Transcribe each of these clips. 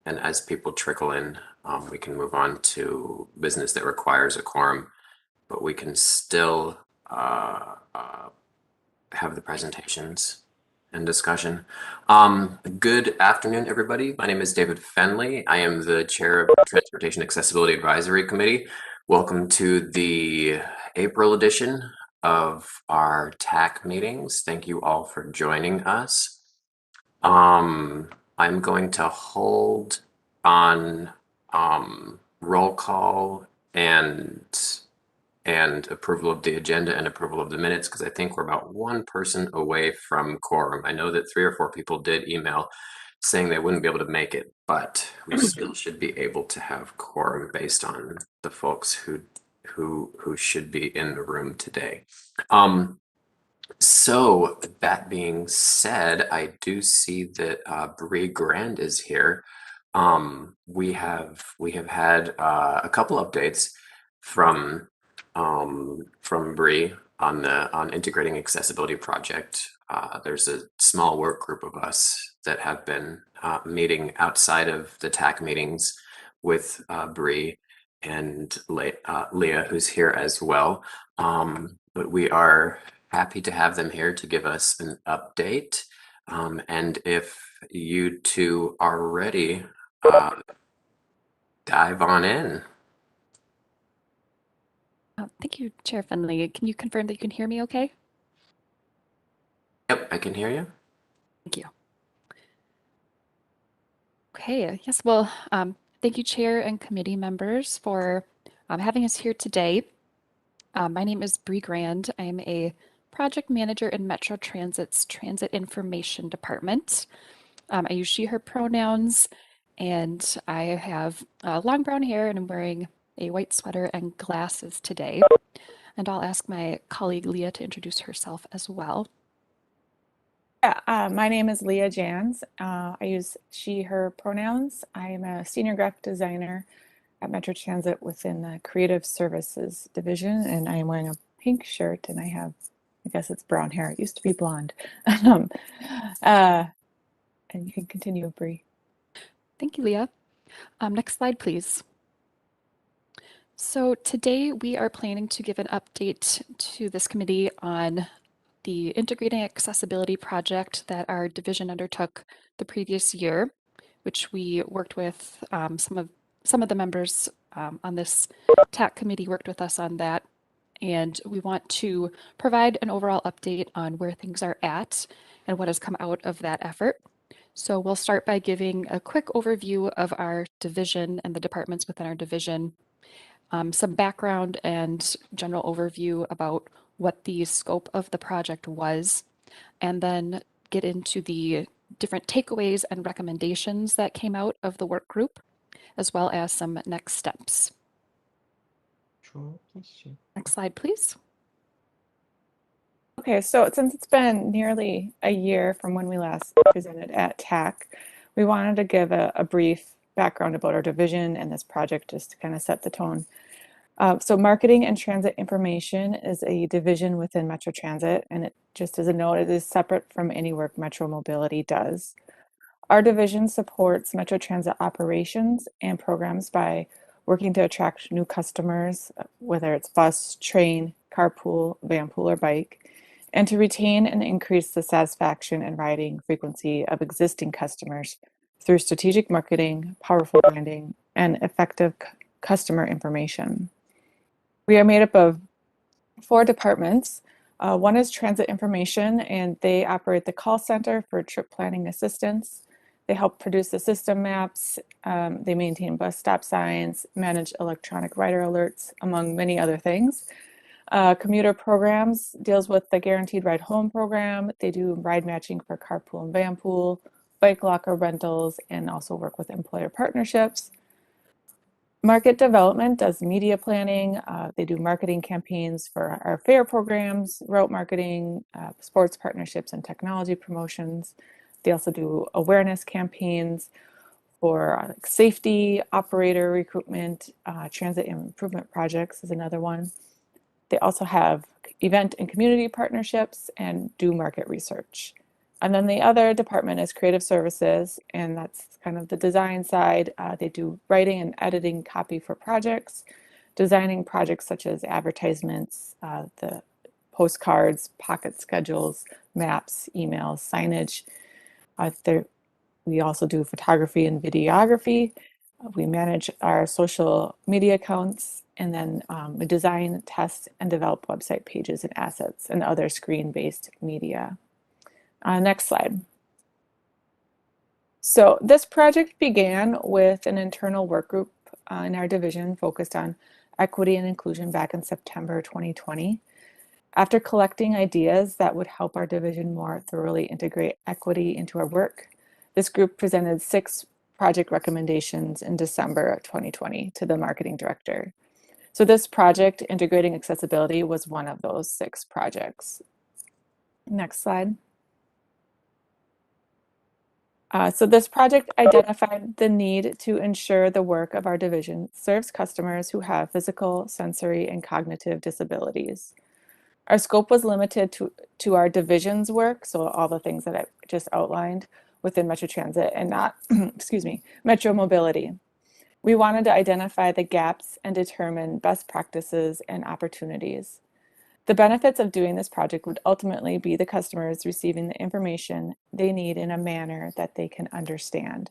and as people trickle in, we can move on to business that requires a quorum, but we can still have the presentations and discussion. Good afternoon, everybody. My name is David Fenley. I am the chair of the Transportation Accessibility Advisory Committee. Welcome to the April edition of our TAC meetings. Thank you all for joining us. I'm going to hold on roll call and approval of the agenda and approval of the minutes because I think we're about one person away from quorum. I know that 3 or 4 people did email saying they wouldn't be able to make it, but we still should be able to have quorum based on the folks who should be in the room today. So that being said, I do see that Bree Grand is here. We have had a couple updates from Bree on integrating accessibility project. There's a small work group of us that have been meeting outside of the TAC meetings with Bree and Leah, who's here as well. But we are happy to have them here to give us an update. And if you two are ready, dive on in. Thank you, Chair Finley. Can you confirm that you can hear me okay? Yep, I can hear you. Thank you. Okay, yes, well, thank you, Chair and committee members, for having us here today. My name is Bree Grand. I'm a project manager in Metro Transit's Transit Information Department. I use she, her pronouns, and I have long brown hair and I'm wearing a white sweater and glasses today. And I'll ask my colleague Leah to introduce herself as well. Yeah, my name is Leah Jans. I use she, her pronouns. I am a senior graphic designer at Metro Transit within the Creative Services Division, and I am wearing a pink shirt, and I guess it's brown hair. It used to be blonde. And you can continue, Bree. Thank you, Leah. Next slide, please. So today we are planning to give an update to this committee on the Integrating Accessibility project that our division undertook the previous year, which we worked with some of the members on this TAC committee worked with us on that. And we want to provide an overall update on where things are at and what has come out of that effort. So we'll start by giving a quick overview of our division and the departments within our division, some background and general overview about what the scope of the project was, and then get into the different takeaways and recommendations that came out of the work group, as well as some next steps. Next slide, please. Okay, so since it's been nearly a year from when we last presented at TAC, we wanted to give a brief background about our division and this project just to kind of set the tone. So Marketing and Transit Information is a division within Metro Transit, and it just as a note, it is separate from any work Metro Mobility does. Our division supports Metro Transit operations and programs by working to attract new customers, whether it's bus, train, carpool, vanpool, or bike, and to retain and increase the satisfaction and riding frequency of existing customers through strategic marketing, powerful branding, and effective customer information. We are made up of 4 departments. One is Transit Information, and they operate the call center for trip planning assistance. They help produce the system maps, they maintain bus stop signs, manage electronic rider alerts, among many other things. Commuter programs deals with the Guaranteed Ride Home program. They do ride matching for carpool and vanpool, bike locker rentals, and also work with employer partnerships. Market development does media planning. They do marketing campaigns for our fare programs, route marketing, sports partnerships, and technology promotions. They also do awareness campaigns for safety, operator recruitment, transit improvement projects is another one. They also have event and community partnerships and do market research. And then the other department is creative services, and that's kind of the design side. They do writing and editing copy for projects, designing projects such as advertisements, the postcards, pocket schedules, maps, emails, signage. We also do photography and videography. We manage our social media accounts, and then we design, test, and develop website pages and assets and other screen-based media. Next slide. So this project began with an internal work group in our division focused on equity and inclusion back in September 2020. After collecting ideas that would help our division more thoroughly integrate equity into our work, this group presented 6 project recommendations in December of 2020 to the marketing director. So this project, integrating accessibility, was one of those 6 projects. Next slide. So this project identified the need to ensure the work of our division serves customers who have physical, sensory, and cognitive disabilities. Our scope was limited to our division's work, so all the things that I just outlined within Metro Transit and not, excuse me, Metro Mobility. We wanted to identify the gaps and determine best practices and opportunities. The benefits of doing this project would ultimately be the customers receiving the information they need in a manner that they can understand.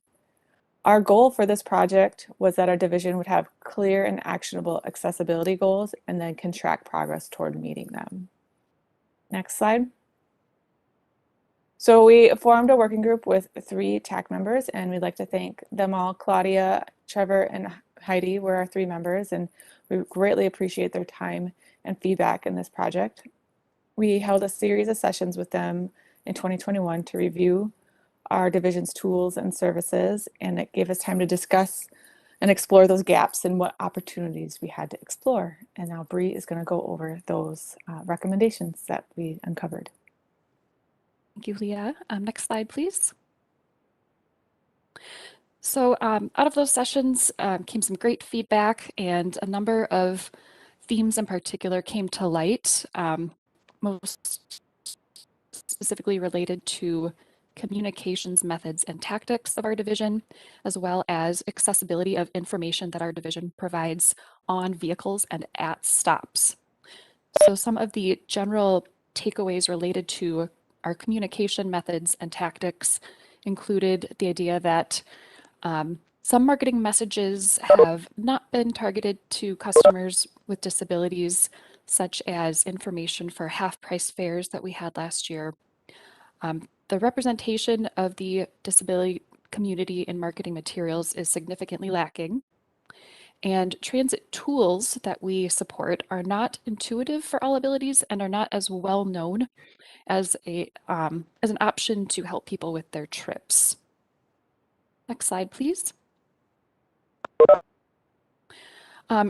Our goal for this project was that our division would have clear and actionable accessibility goals and then can track progress toward meeting them. Next slide. So we formed a working group with 3 TAC members, and we'd like to thank them all. Claudia, Trevor, and Heidi were our 3 members, and we greatly appreciate their time and feedback in this project. We held a series of sessions with them in 2021 to review our division's tools and services, and it gave us time to discuss and explore those gaps and what opportunities we had to explore. And now Bree is going to go over those recommendations that we uncovered. Thank you, Leah. Next slide, please. So out of those sessions came some great feedback, and a number of themes in particular came to light, most specifically related to communications methods and tactics of our division, as well as accessibility of information that our division provides on vehicles and at stops. So some of the general takeaways related to our communication methods and tactics included the idea that some marketing messages have not been targeted to customers with disabilities, such as information for half-price fares that we had last year. The representation of the disability community in marketing materials is significantly lacking. And transit tools that we support are not intuitive for all abilities and are not as well known as an option to help people with their trips. Next slide, please.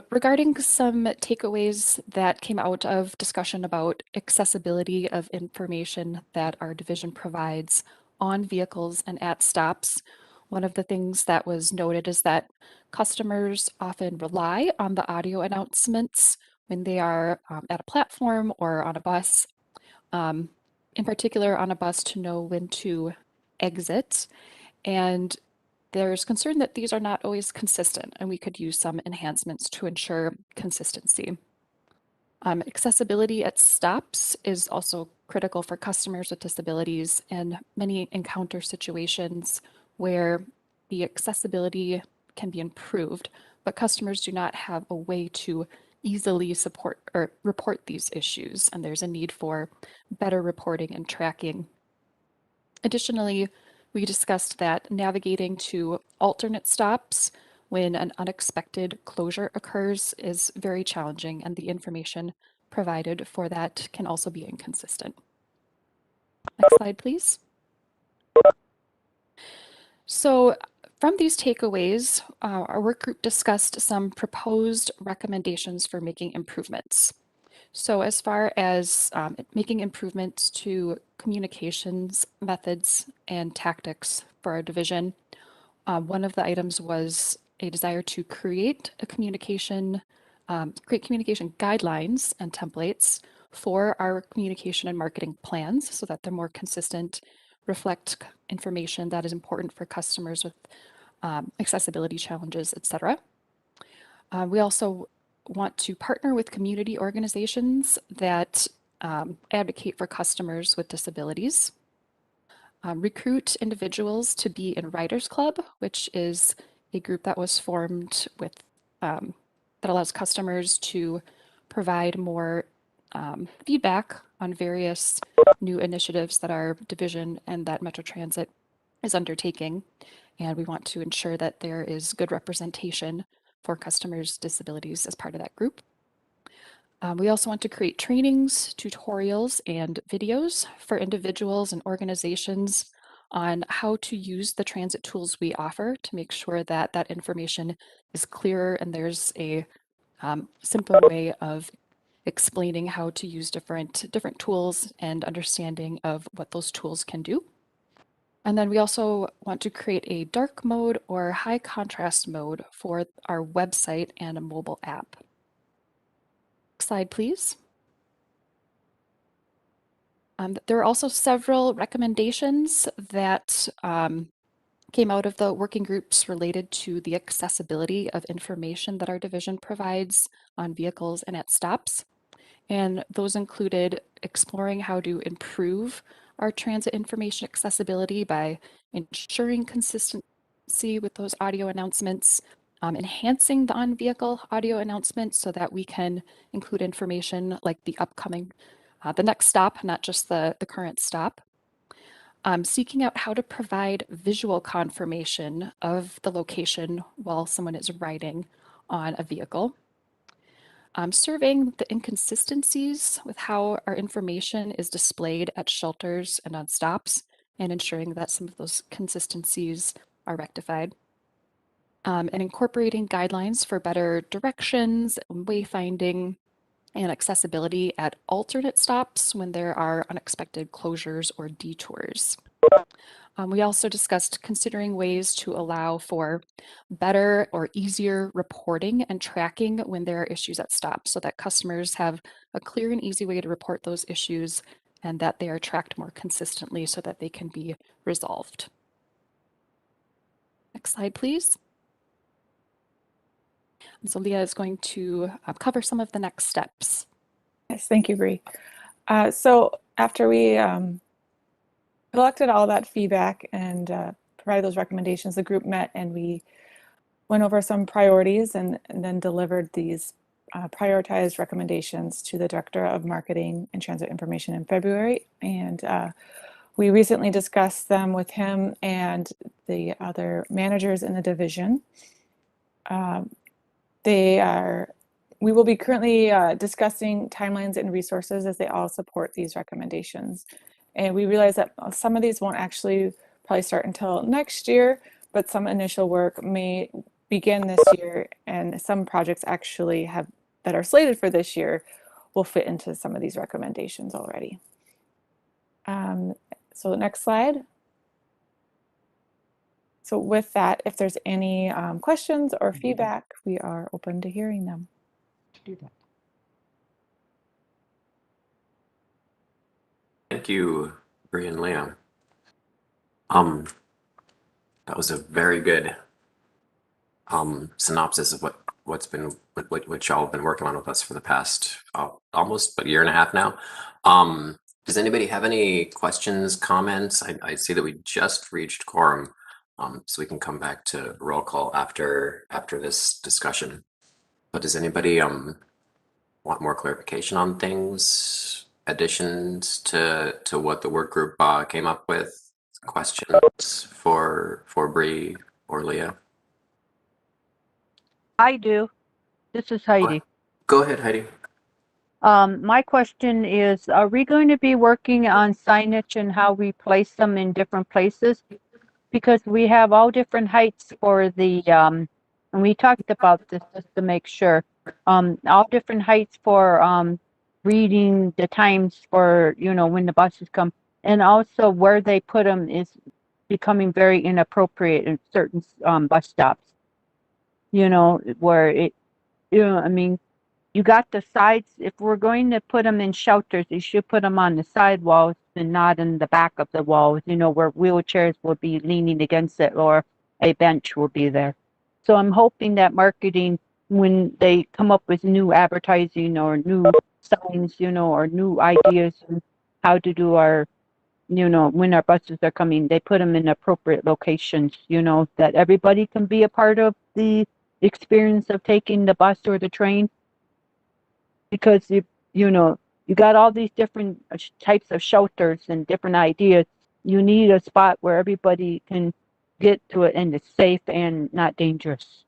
Regarding some takeaways that came out of discussion about accessibility of information that our division provides on vehicles and at stops, one of the things that was noted is that customers often rely on the audio announcements when they are at a platform or on a bus, in particular on a bus, to know when to exit. And there's concern that these are not always consistent, and we could use some enhancements to ensure consistency. Accessibility at stops is also critical for customers with disabilities, and many encounter situations where the accessibility can be improved, but customers do not have a way to easily support or report these issues, and there's a need for better reporting and tracking. Additionally, we discussed that navigating to alternate stops when an unexpected closure occurs is very challenging, and the information provided for that can also be inconsistent. Next slide, please. So from these takeaways, our work group discussed some proposed recommendations for making improvements. So as far as making improvements to communications methods and tactics for our division, one of the items was a desire to create communication guidelines and templates for our communication and marketing plans so that they're more consistent reflect information that is important for customers with accessibility challenges, etc. We also want to partner with community organizations that advocate for customers with disabilities. Recruit individuals to be in Writers Club, which is a group that was formed with that allows customers to provide more feedback on various new initiatives that our division and that Metro Transit is undertaking. And we want to ensure that there is good representation for customers' disabilities as part of that group. We also want to create trainings, tutorials, and videos for individuals and organizations on how to use the transit tools we offer to make sure that that information is clearer and there's a simpler way of explaining how to use different tools and understanding of what those tools can do. And then we also want to create a dark mode or high contrast mode for our website and a mobile app. Next slide, please. There are also several recommendations that came out of the working groups related to the accessibility of information that our division provides on vehicles and at stops. And those included exploring how to improve our transit information accessibility by ensuring consistency with those audio announcements, enhancing the on-vehicle audio announcements so that we can include information like the upcoming, the next stop, not just the current stop. Seeking out how to provide visual confirmation of the location while someone is riding on a vehicle. Surveying the inconsistencies with how our information is displayed at shelters and on stops, and ensuring that some of those consistencies are rectified. And incorporating guidelines for better directions, wayfinding, and accessibility at alternate stops when there are unexpected closures or detours. We also discussed considering ways to allow for better or easier reporting and tracking when there are issues at stops so that customers have a clear and easy way to report those issues and that they are tracked more consistently so that they can be resolved. Next slide, please. And so Leah is going to cover some of the next steps. Yes, thank you, Bree. So after we collected all that feedback and provided those recommendations, the group met and we went over some priorities and then delivered these prioritized recommendations to the Director of Marketing and Transit Information in February. And we recently discussed them with him and the other managers in the division. We will be currently discussing timelines and resources as they all support these recommendations. And we realize that some of these won't actually probably start until next year, but some initial work may begin this year, and some projects actually that are slated for this year will fit into some of these recommendations already. So the next slide. So with that, if there's any questions or feedback, we are open to hearing them. Do that. Thank you, Bree and Leah. That was a very good synopsis of what y'all have been working on with us for the past almost a year and a half now. Does anybody have any questions, comments? I see that we just reached quorum, so we can come back to roll call after this discussion. But does anybody want more clarification on things, additions to what the work group came up with? Questions for Bree or Leah? I do. This is Heidi. Go ahead, Heidi. My question is, are we going to be working on signage and how we place them in different places? Because we have all different heights for the, and we talked about this just to make sure, all different heights for reading the times for, when the buses come. And also where they put them is becoming very inappropriate in certain bus stops. Where I mean, you got the sides. If we're going to put them in shelters, you should put them on the sidewalls and not in the back of the walls, where wheelchairs will be leaning against it or a bench will be there. So I'm hoping that marketing, when they come up with new advertising or new signs, or new ideas on how to do our, when our buses are coming, they put them in appropriate locations, that everybody can be a part of the experience of taking the bus or the train. Because you got all these different types of shelters and different ideas. You need a spot where everybody can get to it and it's safe and not dangerous.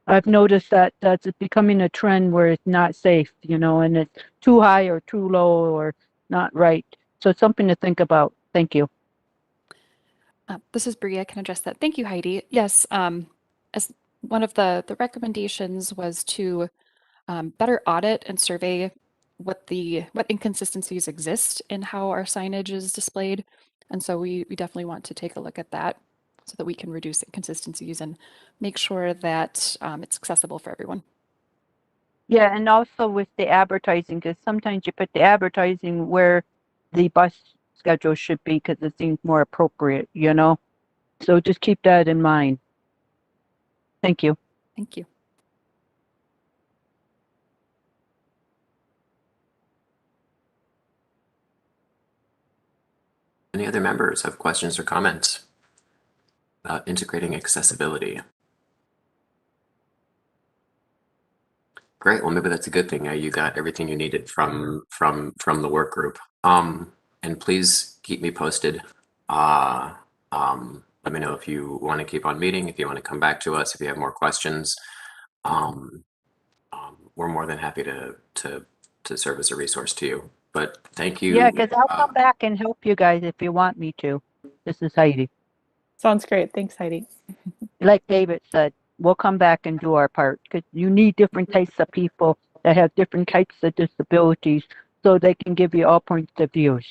I've noticed that that's becoming a trend where it's not safe, and it's too high or too low or not right. So it's something to think about. Thank you. This is Bree. I can address that. Thank you, Heidi. Yes, as one of the recommendations was to better audit and survey what inconsistencies exist in how our signage is displayed. And so we definitely want to take a look at that so that we can reduce inconsistencies and make sure that it's accessible for everyone. Yeah, and also with the advertising, because sometimes you put the advertising where the bus schedule should be because it seems more appropriate, So just keep that in mind. Thank you. Thank you. Any other members have questions or comments about integrating accessibility? Great. Well, maybe that's a good thing. You got everything you needed from the work group. And please keep me posted. Let me know if you want to keep on meeting, if you want to come back to us, if you have more questions. Um, we're more than happy to serve as a resource to you. But thank Yeah, you. because I'll come back and help you guys if you want me to. This is Heidi. Sounds great. Thanks, Heidi. Like David said, we'll come back and do our part because you need different types of people that have different types of disabilities so they can give you all points of views.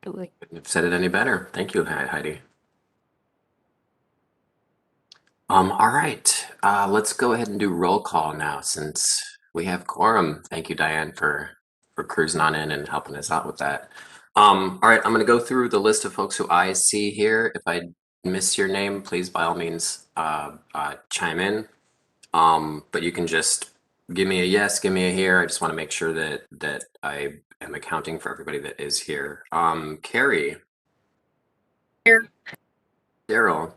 Absolutely. Couldn't have said it any better. Thank you, Heidi. All right. Let's go ahead and do roll call now since we have quorum. Thank you, Diane, for cruising on in and helping us out with that. All right, I'm going to go through the list of folks who I see here. If I miss your name, please by all means chime in. But you can just give me a yes, give me a here. I just want to make sure that I am accounting for everybody that is here. Carrie. Here. Daryl.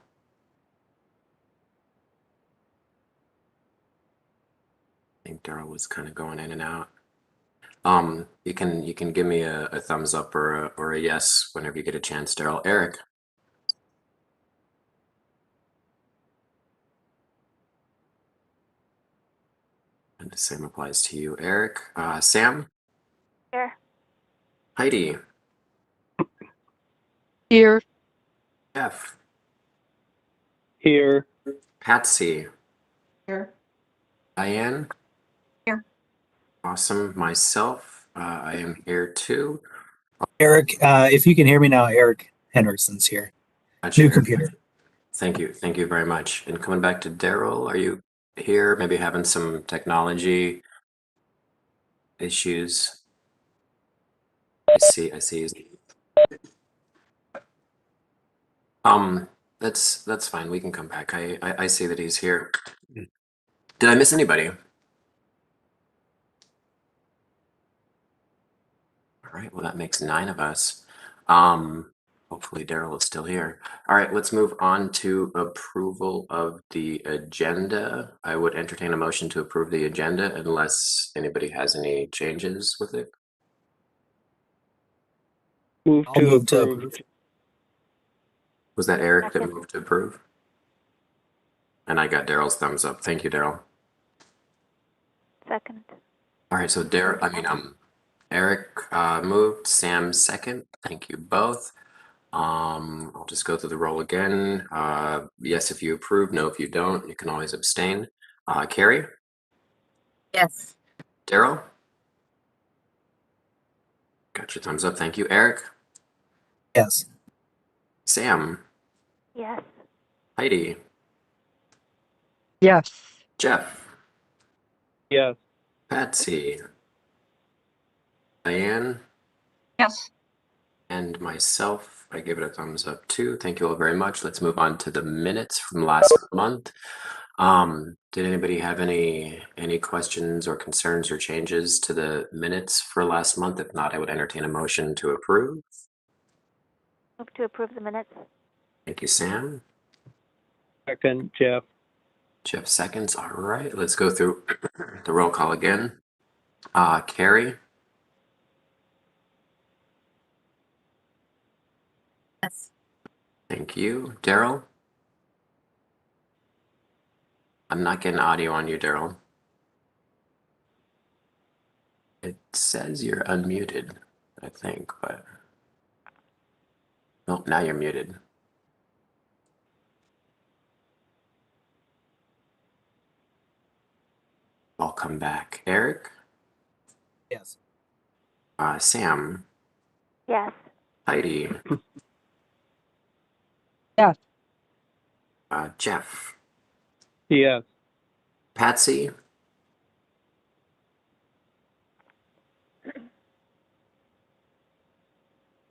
I think Daryl was kind of going in and out. You can give me a thumbs up or a yes whenever you get a chance, Daryl. Eric. And the same applies to you, Eric. Sam. Here. Heidi. Here. Jeff. Here. Patsy. Here. Diane. Here. Awesome. Myself. I am here too. Eric, if you can hear me now, Eric Henderson's here. Gotcha, New Eric. computer. Thank you. Thank you very much. And coming back to Daryl, are you here? Maybe having some technology issues. I see. I see. That's fine. We can come back. I see that he's here. Did I miss anybody? All right. Well, that makes 9 of us. Hopefully Daryl is still here. All right. Let's move on to approval of the agenda. I would entertain a motion to approve the agenda unless anybody has any changes with it. I'll move to approve. Was that Eric that moved to approve? And I got Daryl's thumbs up. Thank you, Daryl. Second. All right, so Eric moved, Sam second. Thank you both. I'll just go through the roll again. Yes, if you approve, no, if you don't, you can always abstain. Carrie? Yes. Daryl? Got your thumbs up. Thank you. Eric? Yes. Sam? Yes. Heidi? Yes. Jeff? Yes. Patsy? Diane? Yes. And myself, I give it a thumbs up too. Thank you all very much. Let's move on to the minutes from last month. Did anybody have any questions or concerns or changes to the minutes for last month? If not, I would entertain a motion to approve. Move to approve the minutes. Thank you, Sam. Second, Jeff. Jeff seconds. All right, let's go through the roll call again. Carrie, Yes. thank you. Daryl? I'm not getting audio on you, Daryl. It says you're unmuted, I think, but oh, now you're muted. I'll come back. Eric? Yes. Sam? Yes. Heidi? Yes. Jeff? Yes. Patsy?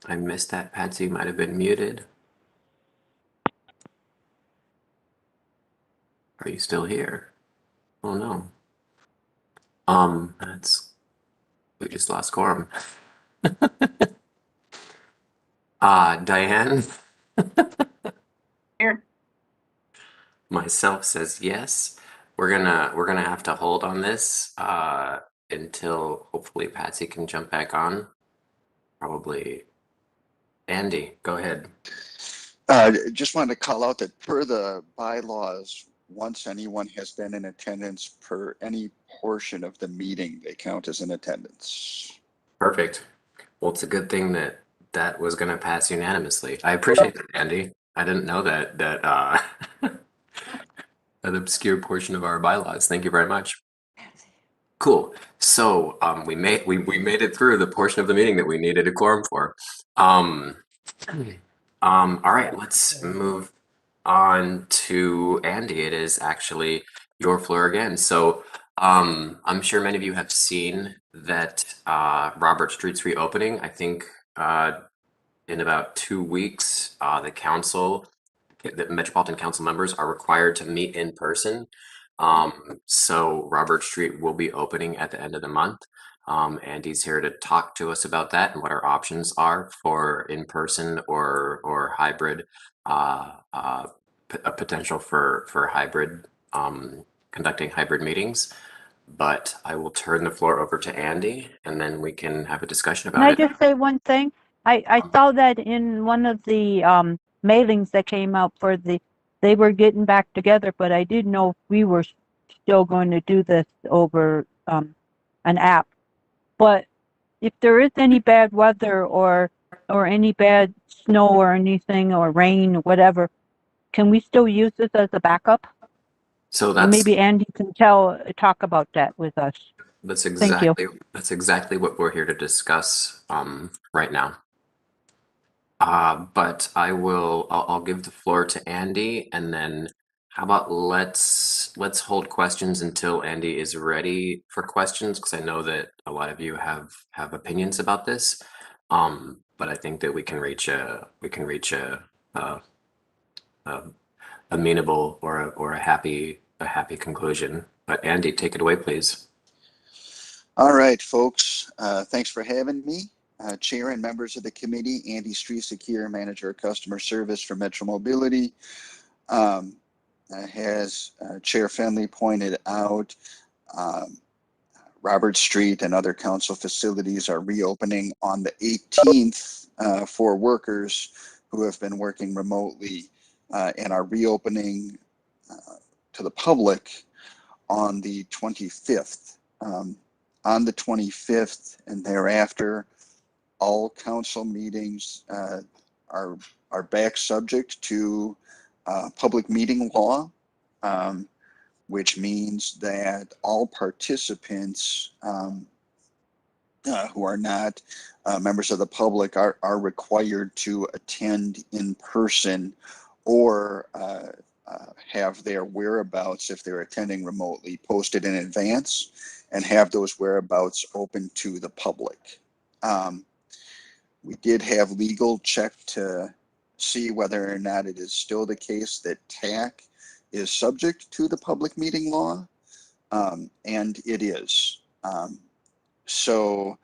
I missed that. Patsy might have been muted. Are you still here? Oh no. We just lost quorum. Diane? Here. Myself says yes. We're gonna have to hold on this until hopefully Patsy can jump back on. Probably Andy, go ahead. Just wanted to call out that per the bylaws, once anyone has been in attendance per any portion of the meeting, they count as in attendance. Perfect. Well, it's a good thing that that was gonna pass unanimously. I appreciate that, Andy. I didn't know that that obscure portion of our bylaws. Thank you very much. Cool. So we made it through the portion of the meeting that we needed a quorum for. Um, all right, let's move on to Andy. It is actually your floor again. So I'm sure many of you have seen that Robert Street's reopening. I think in about 2 weeks, the Metropolitan Council members are required to meet in person. So Robert Street will be opening at the end of the month. Andy's here to talk to us about that and what our options are for in-person or hybrid, a potential for hybrid, conducting hybrid meetings. But I will turn the floor over to Andy and then we can have a discussion Can about I it. just say one thing? I saw that in one of the mailings that came out for they were getting back together, but I didn't know if we were still going to do this over an app. But if there is any bad weather or any bad snow or anything or rain or whatever, can we still use this as a backup? So And maybe Andy can talk about that with us. that's Thank you. exactly what we're here to discuss right now. But I'll give the floor to Andy and then how about let's hold questions until Andy is ready for questions because I know that a lot of you have opinions about this. But I think that we can reach a amenable or a happy conclusion. But Andy, take it away, please. All right, folks, thanks for having me. Chair and members of the committee, Andy Street, Manager of Customer Service for Metro Mobility. As Chair Finley pointed out, um, Robert Street and other council facilities are reopening on the 18th for workers who have been working remotely and are reopening to the public on the 25th. On the 25th and thereafter, all council meetings are back subject to public meeting law, which means that all participants who are not members of the public are required to attend in person or have their whereabouts, if they're attending remotely, posted in advance and have those whereabouts open to the public. We did have legal check to see whether or not it is still the case that TAC is subject to the public meeting law, and it is. So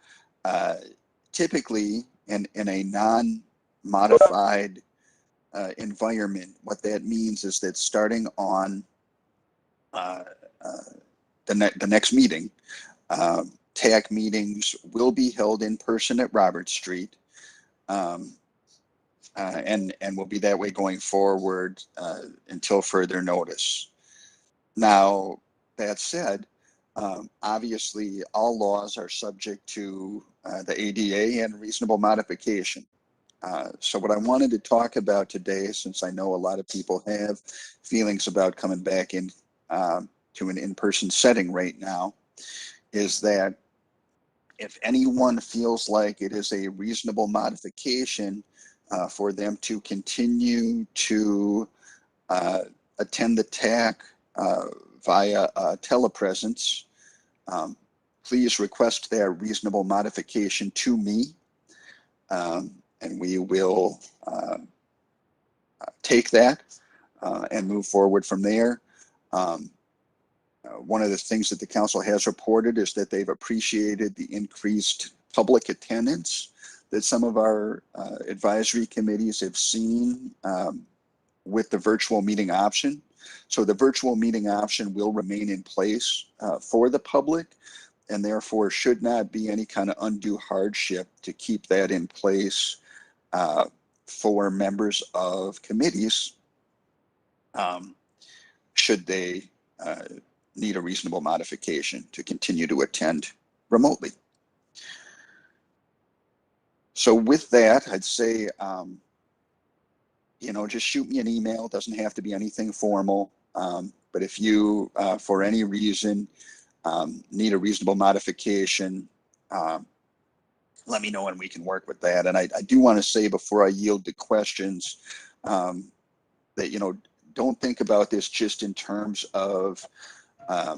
typically in a non-modified environment, what that means is that starting on uh, uh, the next meeting, TAC meetings will be held in person at Robert Street. Um, and will be that way going forward until further notice. Now, that said, obviously all laws are subject to the ADA and reasonable modification. So what I wanted to talk about today, since I know a lot of people have feelings about coming back in to an in-person setting right now, is that if anyone feels like it is a reasonable modification for them to continue to attend the TAC via telepresence, please request that reasonable modification to me, and we will take that and move forward from there. One of the things that the council has reported is that they've appreciated the increased public attendance that some of our advisory committees have seen with the virtual meeting option. So the virtual meeting option will remain in place for the public, and therefore should not be any kind of undue hardship to keep that in place for members of committees should they need a reasonable modification to continue to attend remotely. So with that, I'd say, just shoot me an email. It doesn't have to be anything formal. But if you, for any reason, need a reasonable modification, let me know and we can work with that. And I do want to say before I yield to questions that, don't think about this just in terms of a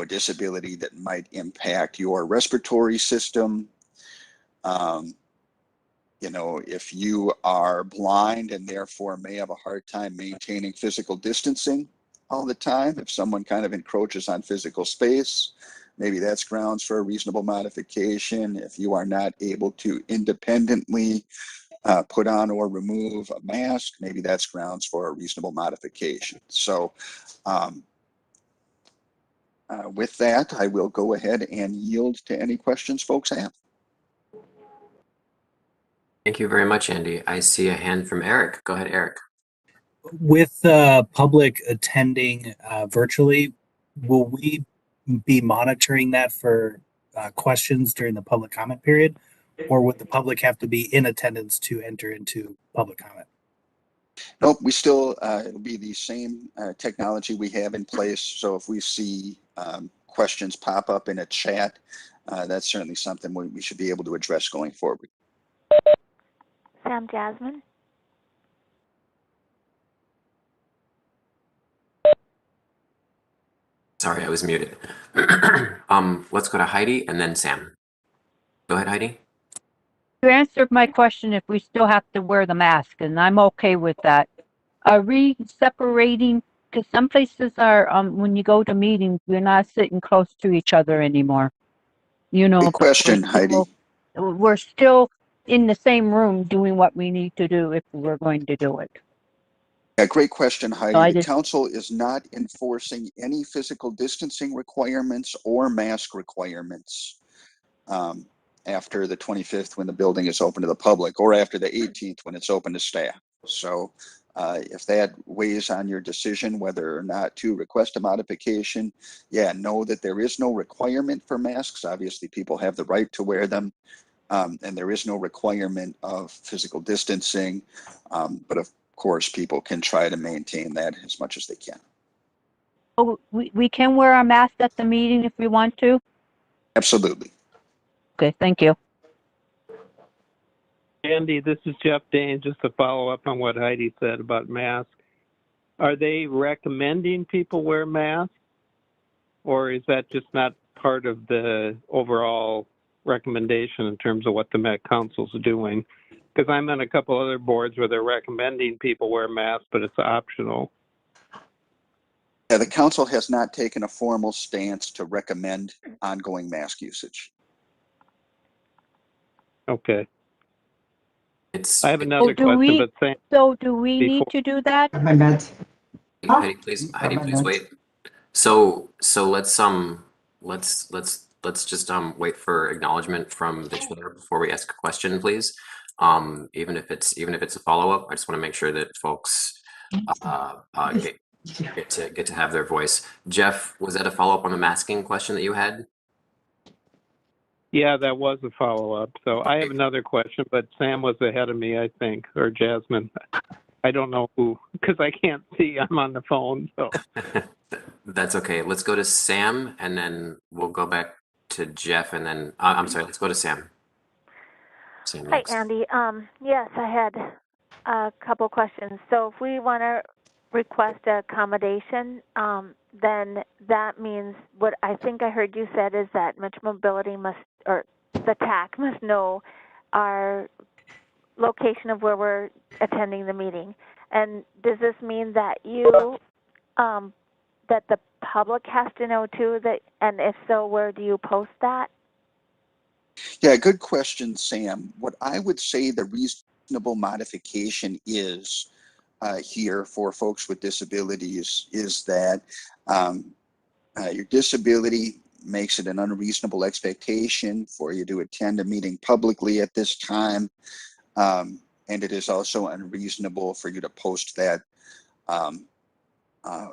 disability that might impact your respiratory system. If you are blind and therefore may have a hard time maintaining physical distancing all the time, if someone kind of encroaches on physical space, maybe that's grounds for a reasonable modification. If you are not able to independently put on or remove a mask, maybe that's grounds for a reasonable modification. So with that, I will go ahead and yield to any questions folks have. Thank you very much, Andy. I see a hand from Eric. Go ahead, Eric. With public attending virtually, will we be monitoring that for questions during the public comment period? Or would the public have to be in attendance to enter into public comment? Nope, we still, it'll be the same technology we have in place. So if we see questions pop up in a chat, that's certainly something we should be able to address going forward. Sam Jasmine. Sorry, I was muted. Let's go to Heidi and then Sam. Go ahead, Heidi. You answered my question if we still have to wear the mask, and I'm okay with that. Are we separating? Because some places are, when you go to meetings, we're not sitting close to each other anymore. Good question, Heidi. We're still in the same room doing what we need to do if we're going to do it. Yeah, great question, Heidi. So the council is not enforcing any physical distancing requirements or mask requirements after the 25th when the building is open to the public, or after the 18th when it's open to staff. So if that weighs on your decision whether or not to request a modification, know that there is no requirement for masks. Obviously, people have the right to wear them, and there is no requirement of physical distancing, but of course, people can try to maintain that as much as they can. Oh, we can wear our mask at the meeting if we want to? Absolutely. Okay, thank you. Andy, this is Jeff Dane. Just to follow up on what Heidi said about masks. Are they recommending people wear masks? Or is that just not part of the overall recommendation in terms of what the Met Council's doing. Because I'm on a couple other boards where they're recommending people wear masks, but it's optional. Yeah, the council has not taken a formal stance to recommend ongoing mask usage. Okay. It's I have Oh, another do question, we, but Sam, so do we need before, to do that? Heidi, please wait. So let's just wait for acknowledgement from the chair before we ask a question, please. Even if it's a follow-up, I just want to make sure that folks get to have their voice. Jeff, was that a follow-up on the masking question that you had? yeah, that was a follow-up. So I have another question, but Sam was ahead of me, I think, or Jasmine. I don't know who, because I can't see. I'm on the phone. So That's okay. Let's go to Sam, and then we'll go back to Jeff, and then I'm sorry. Let's go to Sam. Sam Hi, next. Andy. Yes, I had a couple questions. So if we want to request a accommodation, then that means what I think I heard you said is that Metro Mobility must, or the TAC must know our location of where we're attending the meeting. And does this mean that that the public has to know too? That, and if so, where do you post that? Yeah, good question, Sam. What I would say the reasonable modification is here for folks with disabilities is that your disability makes it an unreasonable expectation for you to attend a meeting publicly at this time. And it is also unreasonable for you to post that um, uh,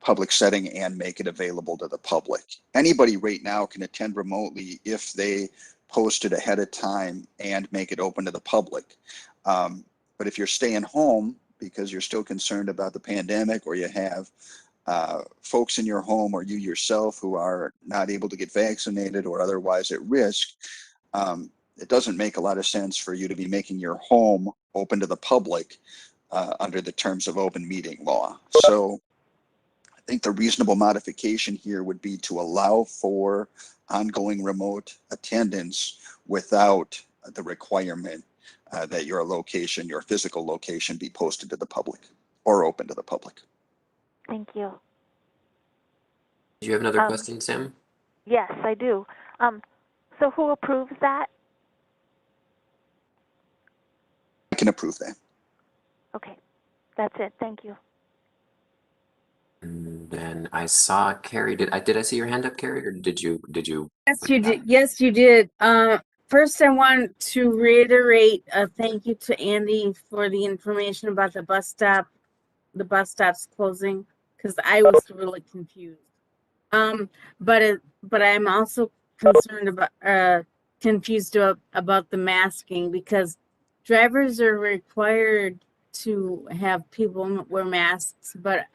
public setting and make it available to the public. Anybody right now can attend remotely if they post it ahead of time and make it open to the public. But if you're staying home because you're still concerned about the pandemic, or you have folks in your home or you yourself who are not able to get vaccinated or otherwise at risk, it doesn't make a lot of sense for you to be making your home open to the public under the terms of open meeting law. So I think the reasonable modification here would be to allow for ongoing remote attendance without the requirement that your location, your physical location, be posted to the public or open to the public. Thank you. Do you have another Um, question, Sam? Yes, I do. So who approves that? I can approve that. Okay, that's it. Thank you. And then I saw Carrie. Did I see your hand up, Carrie, or did you Yes, put you it did. down? Yes, you did. First, I want to reiterate a thank you to Andy for the information about the bus stops closing, because I was really confused. But I'm also concerned confused about the masking, because drivers are required to have people wear masks, but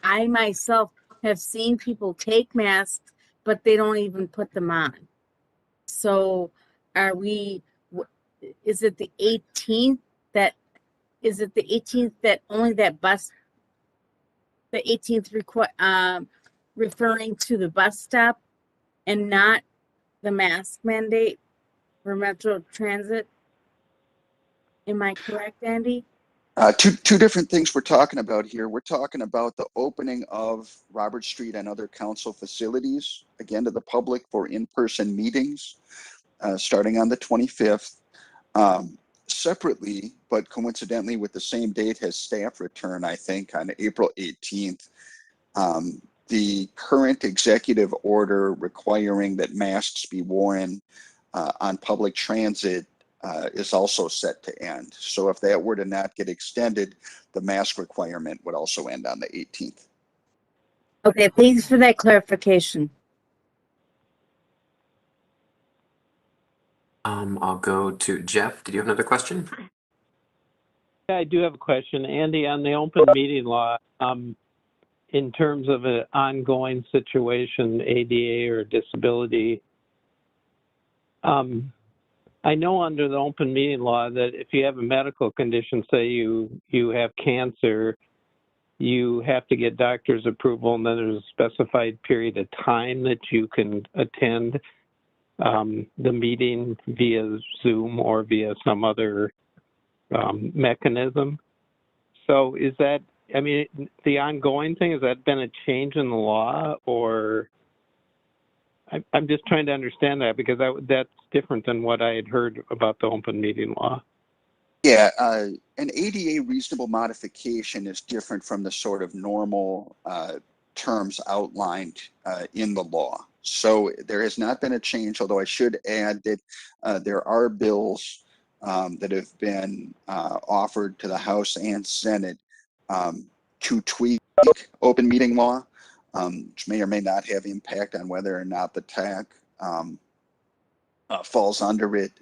I myself have seen people take masks, but they don't even put them on. So are we, is it the 18th that, only that bus, the 18th referring to the bus stop and not the mask mandate for Metro Transit? Am I correct, Andy? Two different things we're talking about here. We're talking about the opening of Robert Street and other council facilities, again, to the public for in-person meetings, starting on the 25th. Separately, but coincidentally with the same date as staff return, I think, on April 18th, the current executive order requiring that masks be worn on public transit is also set to end. So if that were to not get extended, the mask requirement would also end on the 18th. Okay, thanks for that clarification. I'll go to Jeff. Did you have another question? yeah, I do have a question. Andy, on the open meeting law, in terms of an ongoing situation, ADA or disability, I know under the open meeting law that if you have a medical condition, say you have cancer, you have to get doctor's approval, and then there's a specified period of time that you can attend the meeting via Zoom or via some other mechanism. So is that, I mean, the ongoing thing, has that been a change in the law, or I'm just trying to understand that, because that's different than what I had heard about the open meeting law. Yeah, an ADA reasonable modification is different from the sort of normal terms outlined in the law. So there has not been a change, although I should add that there are bills that have been offered to the House and Senate to tweak open meeting law, which may or may not have impact on whether or not the TAC falls under it,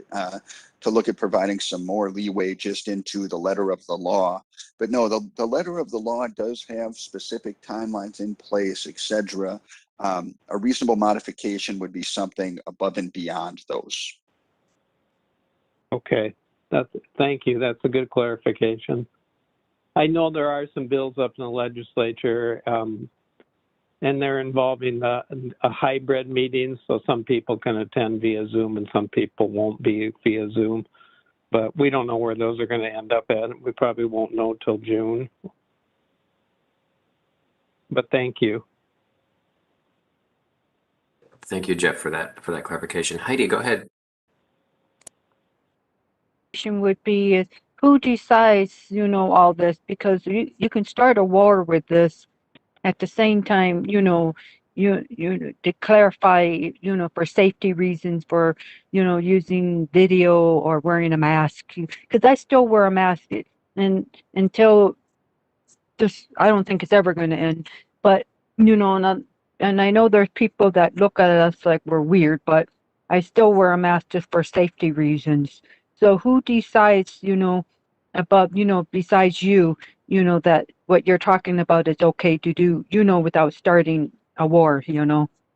to look at providing some more leeway just into the letter of the law. But no, the letter of the law does have specific timelines in place, etc. A reasonable modification would be something above and beyond those. Okay, thank you. That's a good clarification. I know there are some bills up in the legislature, and they're involving a hybrid meeting, so some people can attend via Zoom and some people won't be via Zoom. But we don't know where those are going to end up at. We probably won't know till June. But thank you. Thank you, Jeff, for that clarification. Heidi, go ahead. Would be is who decides, all this, because you can start a war with this at the same time, you to clarify, for safety reasons, for, using video or wearing a mask, because I still wear a mask, and until this, I don't think it's ever going to end. But and I know there's people that look at us like we're weird, but I still wear a mask just for safety reasons. So who decides, about, besides you, that what you're talking about is okay to do, without starting a war,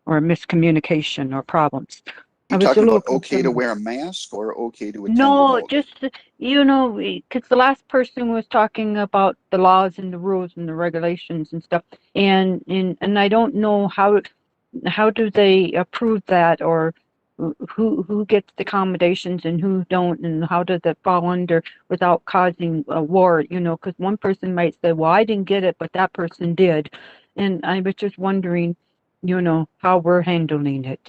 or miscommunication or problems. I You was a talking little about okay to concerned. wear a mask or okay to attend No, remotely? just, because the last person was talking about the laws and the rules and the regulations and stuff, and I don't know how do they approve that, or who gets the accommodations and who don't, and how does that fall under without causing a war, because one person might say, well, I didn't get it, but that person did, and I was just wondering, how we're handling it,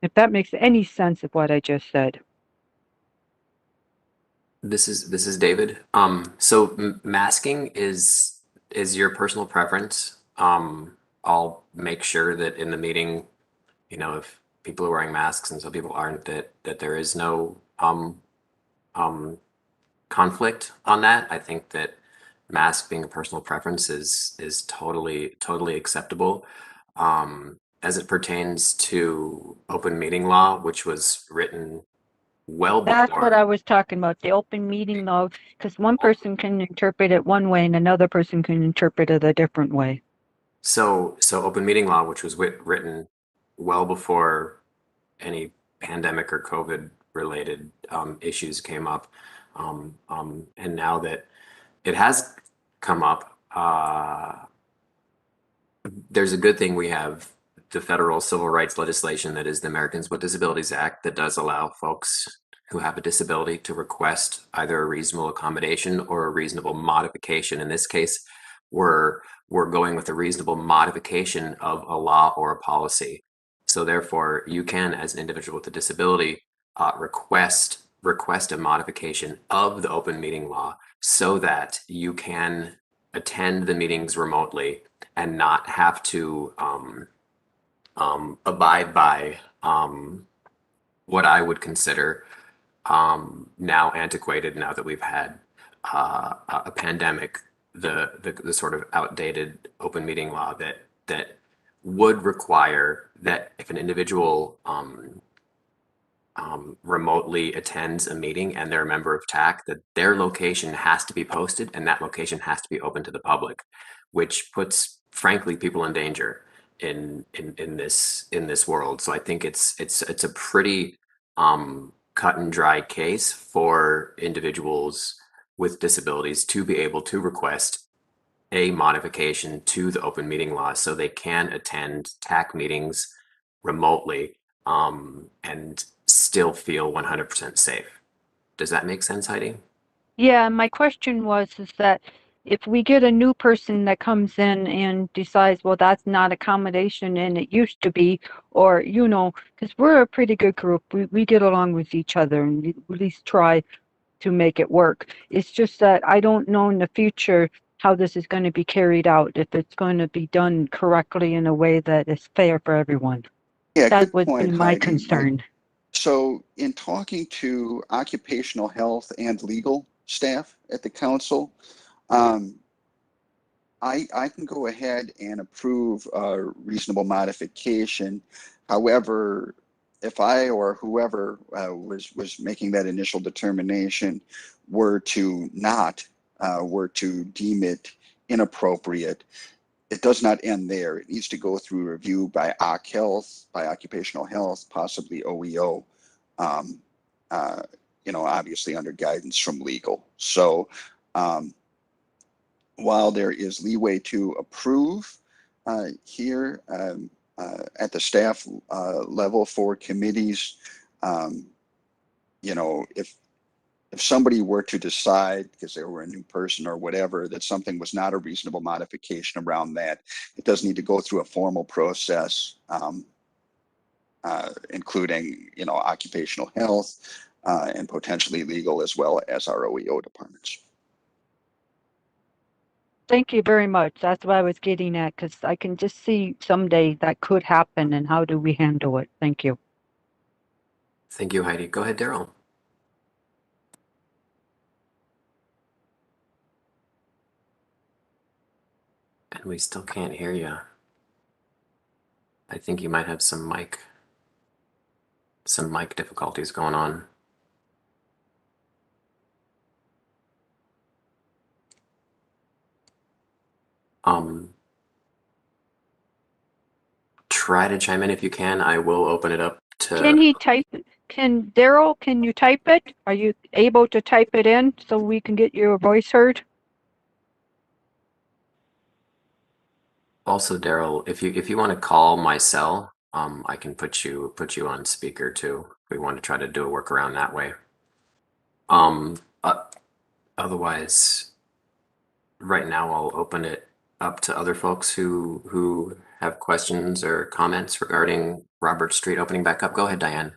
if that makes any sense of what I just said. This is David. So masking is your personal preference. I'll make sure that in the meeting, if people are wearing masks and some people aren't, that there is no um, conflict on that. I think that mask being a personal preference is totally acceptable. As it pertains to open meeting law, which was written well That's what before. I was talking about, the open meeting law, because one person can interpret it one way and another person can interpret it a different way. So open meeting law, which was written well before any pandemic or COVID related issues came up, and now that it has come up, there's a good thing we have the federal civil rights legislation that is the Americans with Disabilities Act that does allow folks who have a disability to request either a reasonable accommodation or a reasonable modification. In this case, we're going with a reasonable modification of a law or a policy. So therefore, you can, as an individual with a disability, request a modification of the open meeting law so that you can attend the meetings remotely and not have to abide by what I would consider now antiquated, now that we've had a pandemic, the sort of outdated open meeting law that would require that if an individual remotely attends a meeting and they're a member of TAC, that their location has to be posted and that location has to be open to the public, which puts, frankly, people in danger in this world. So I think it's a pretty cut and dry case for individuals with disabilities to be able to request a modification to the open meeting law so they can attend TAC meetings remotely and still feel 100% safe. Does that make sense, Heidi? Yeah, my question was is that if we get a new person that comes in and decides, well, that's not accommodation and it used to be, or, you know, because we're a pretty good group, we get along with each other and we at least try to make it work. It's just that I don't know in the future how this is going to be carried out, if it's going to be done correctly in a way that is fair for everyone. Yeah, That good would be point, my Heidi. concern. So in talking to occupational health and legal staff at the council, um, I can go ahead and approve a reasonable modification. However, if I or whoever was making that initial determination were to not, were to deem it inappropriate, it does not end there. It needs to go through review by OC Health, by Occupational Health, possibly OEO, um, uh, obviously under guidance from legal. So um, while there is leeway to approve here at the staff level for committees, um, if somebody were to decide because they were a new person or whatever that something was not a reasonable modification around that, it does need to go through a formal process, including occupational health and potentially legal as well as our OEO departments. Thank you very much. That's what I was getting at, because I can just see someday that could happen, and how do we handle it? Thank you. Thank you, Heidi. Go ahead, Daryl. And we still can't hear you. I think you might have some mic difficulties going on. Try to chime in if you can. I will open it up Can to. he type it? Daryl, can you type it? Are you able to type it in so we can get your voice heard? Also, Daryl, if you want to call my cell, I can put you on speaker too. If we want to try to do a workaround that way. Um, uh, Otherwise, right now I'll open it up to other folks who have questions or comments regarding Robert Street opening back up. Go ahead, Diane.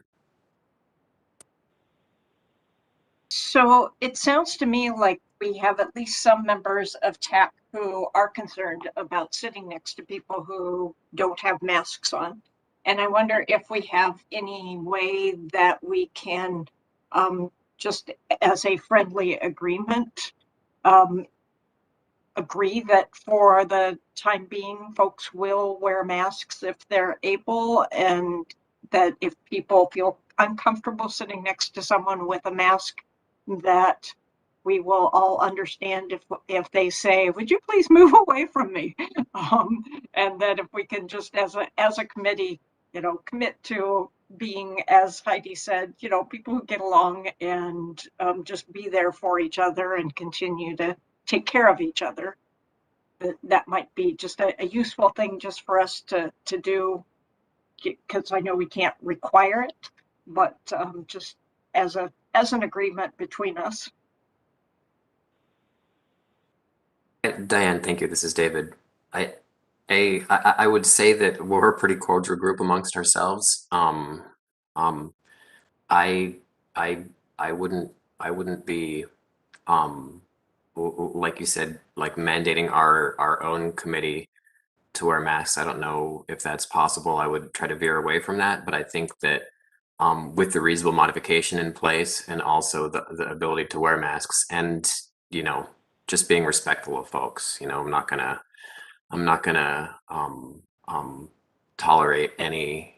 So it sounds to me like we have at least some members of TAC who are concerned about sitting next to people who don't have masks on. And I wonder if we have any way that we can, just as a friendly agreement, agree that for the time being, folks will wear masks if they're able, and that if people feel uncomfortable sitting next to someone with a mask, that we will all understand if they say, "Would you please move away from me?" And that if we can just as a committee, commit to being, as Heidi said, people who get along and just be there for each other and continue to take care of each other. That might be just a useful thing just for us to do, because I know we can't require it, but just as an agreement between us. Diane, thank you. This is David. I, I would say that we're a pretty cordial group amongst ourselves. Um, I, I, I wouldn't be, um, like you said, like mandating our own committee to wear masks. I don't know if that's possible. I would try to veer away from that, but I think that with the reasonable modification in place and also the ability to wear masks and, you know, just being respectful of folks, I'm not gonna tolerate any,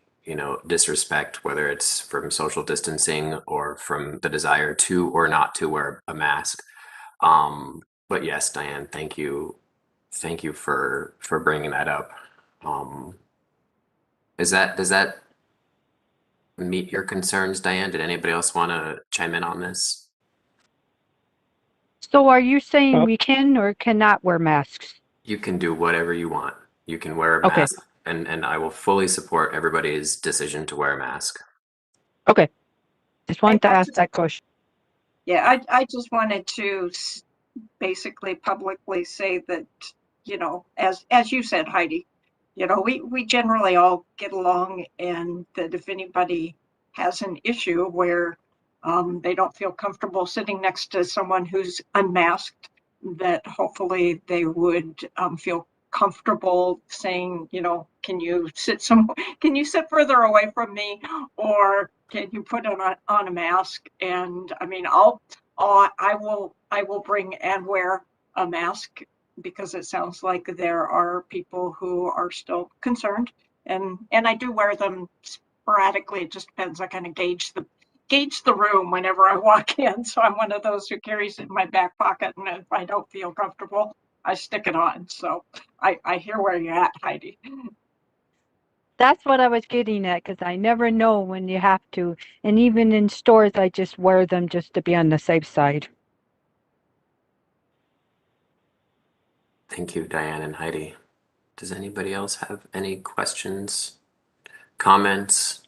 disrespect, whether it's from social distancing or from the desire to or not to wear a mask. But yes, Diane, thank you for bringing that up. Um, does that meet your concerns, Diane? Did anybody else want to chime in on this? So are you saying Well, we can or cannot wear masks? You can do whatever you want. You can wear a Okay. mask and I will fully support everybody's decision to wear a mask. Okay. Just wanted to I ask just, that question. yeah, I just wanted to basically publicly say that, you know, as you said, Heidi, you know, we generally all get along, and that if anybody has an issue where they don't feel comfortable sitting next to someone who's unmasked, that hopefully they would feel comfortable saying, you know, can you sit further away from me, or can you put on a mask? And I mean, I will bring and wear a mask, because it sounds like there are people who are still concerned, and I do wear them sporadically. It just depends. I kind of gauge the room whenever I walk in. So I'm one of those who carries it in my back pocket, and if I don't feel comfortable, I stick it on. So I hear where you're at, Heidi. That's what I was getting at, because I never know when you have to. And even in stores, I just wear them just to be on the safe side. Thank you, Diane and Heidi. Does anybody else have any questions, comments?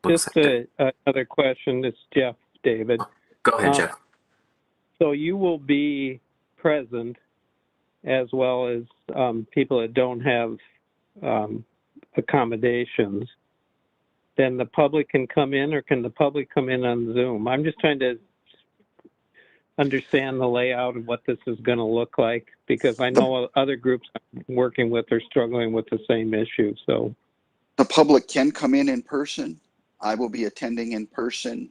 Looks Just like another question. It's Jeff, David. go ahead, Um, Jeff. so you will be present as well as people that don't have um, accommodations. Then the public can come in, or can the public come in on Zoom? I'm just trying to understand the layout of what this is going to look like, because I know other groups I'm working with are struggling with the same issue. So The public can come in person. I will be attending in person.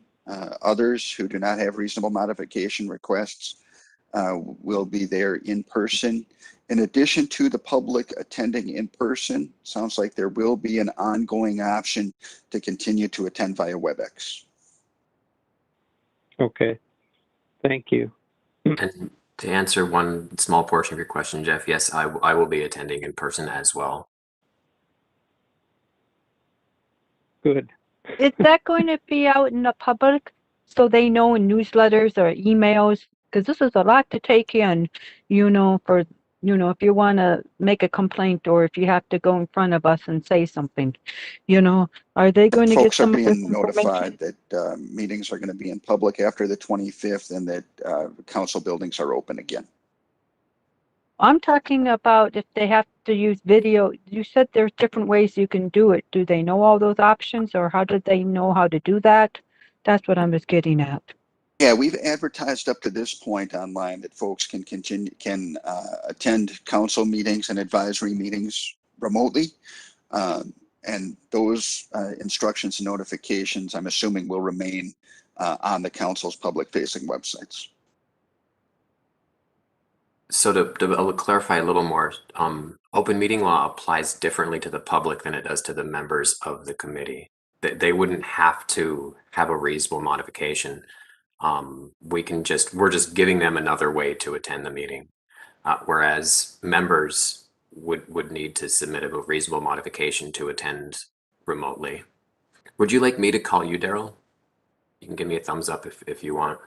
Others who do not have reasonable modification requests will be there in person. In addition to the public attending in person, sounds like there will be an ongoing option to continue to attend via WebEx. okay, thank you. And to answer one small portion of your question, Jeff, yes, I will be attending in person as well. Good. Is that going to be out in the public so they know in newsletters or emails? Because this is a lot to take in, for, if you want to make a complaint or if you have to go in front of us and say something, are they going to get Folks are some of this being information? notified that meetings are going to be in public after the 25th, and that council buildings are open again. I'm talking about if they have to use video. You said there's different ways you can do it. Do they know all those options, or how did they know how to do that? That's what I was getting at. Yeah, we've advertised up to this point online that folks can attend council meetings and advisory meetings remotely. And those instructions and notifications, I'm assuming, will remain on the council's public facing websites. So to clarify a little more, open meeting law applies differently to the public than it does to the members of the committee. They wouldn't have to have a reasonable modification. We're just giving them another way to attend the meeting, whereas members would need to submit a reasonable modification to attend remotely. Would you like me to call you, Daryl? You can give me a thumbs up if you want.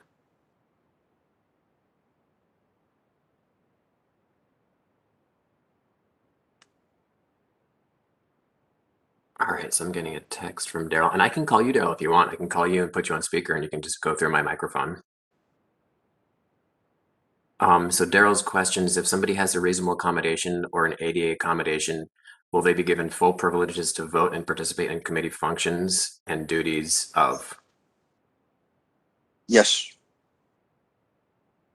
All right, so I'm getting a text from Daryl, and I can call you, Daryl, if you want. I can call you and put you on speaker, and you can just go through my microphone. So Daryl's question is, if somebody has a reasonable accommodation or an ADA accommodation, will they be given full privileges to vote and participate in committee functions and duties of? Yes.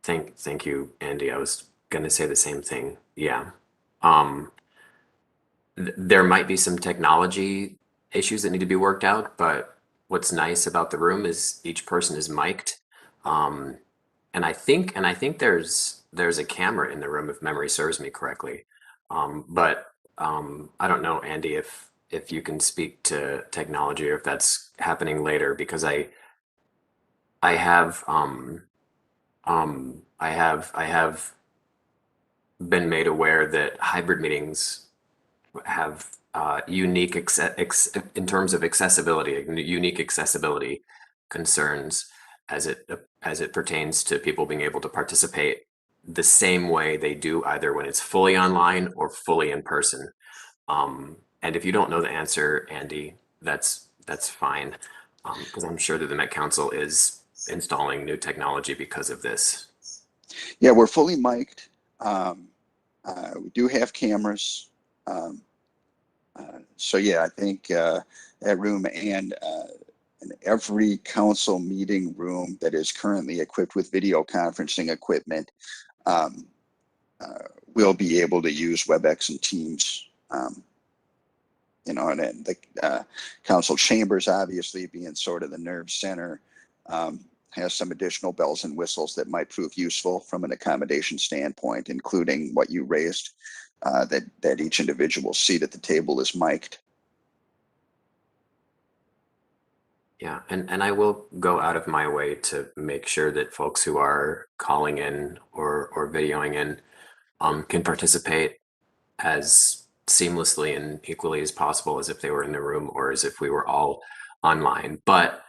Thank you, Andy. I was gonna say the same thing. Yeah. Um, there might be some technology issues that need to be worked out, but what's nice about the room is each person is mic'd. Um, and I think there's a camera in the room if memory serves me correctly. But I don't know, Andy, if you can speak to technology or if that's happening later, because I have I have been made aware that hybrid meetings have unique in terms of accessibility, unique accessibility concerns as it pertains to people being able to participate the same way they do either when it's fully online or fully in person. And if you don't know the answer, Andy, that's fine, because I'm sure that the Met Council is installing new technology because of this. Yeah, we're fully mic'd. We do have cameras. Um, so yeah, I think that room and every council meeting room that is currently equipped with video conferencing equipment um, will be able to use WebEx and Teams. And then the council chambers, obviously being sort of the nerve center, has some additional bells and whistles that might prove useful from an accommodation standpoint, including what you raised, that each individual seat at the table is mic'd. Yeah, and I will go out of my way to make sure that folks who are calling in or videoing in can participate as seamlessly and equally as possible as if they were in the room or as if we were all online. But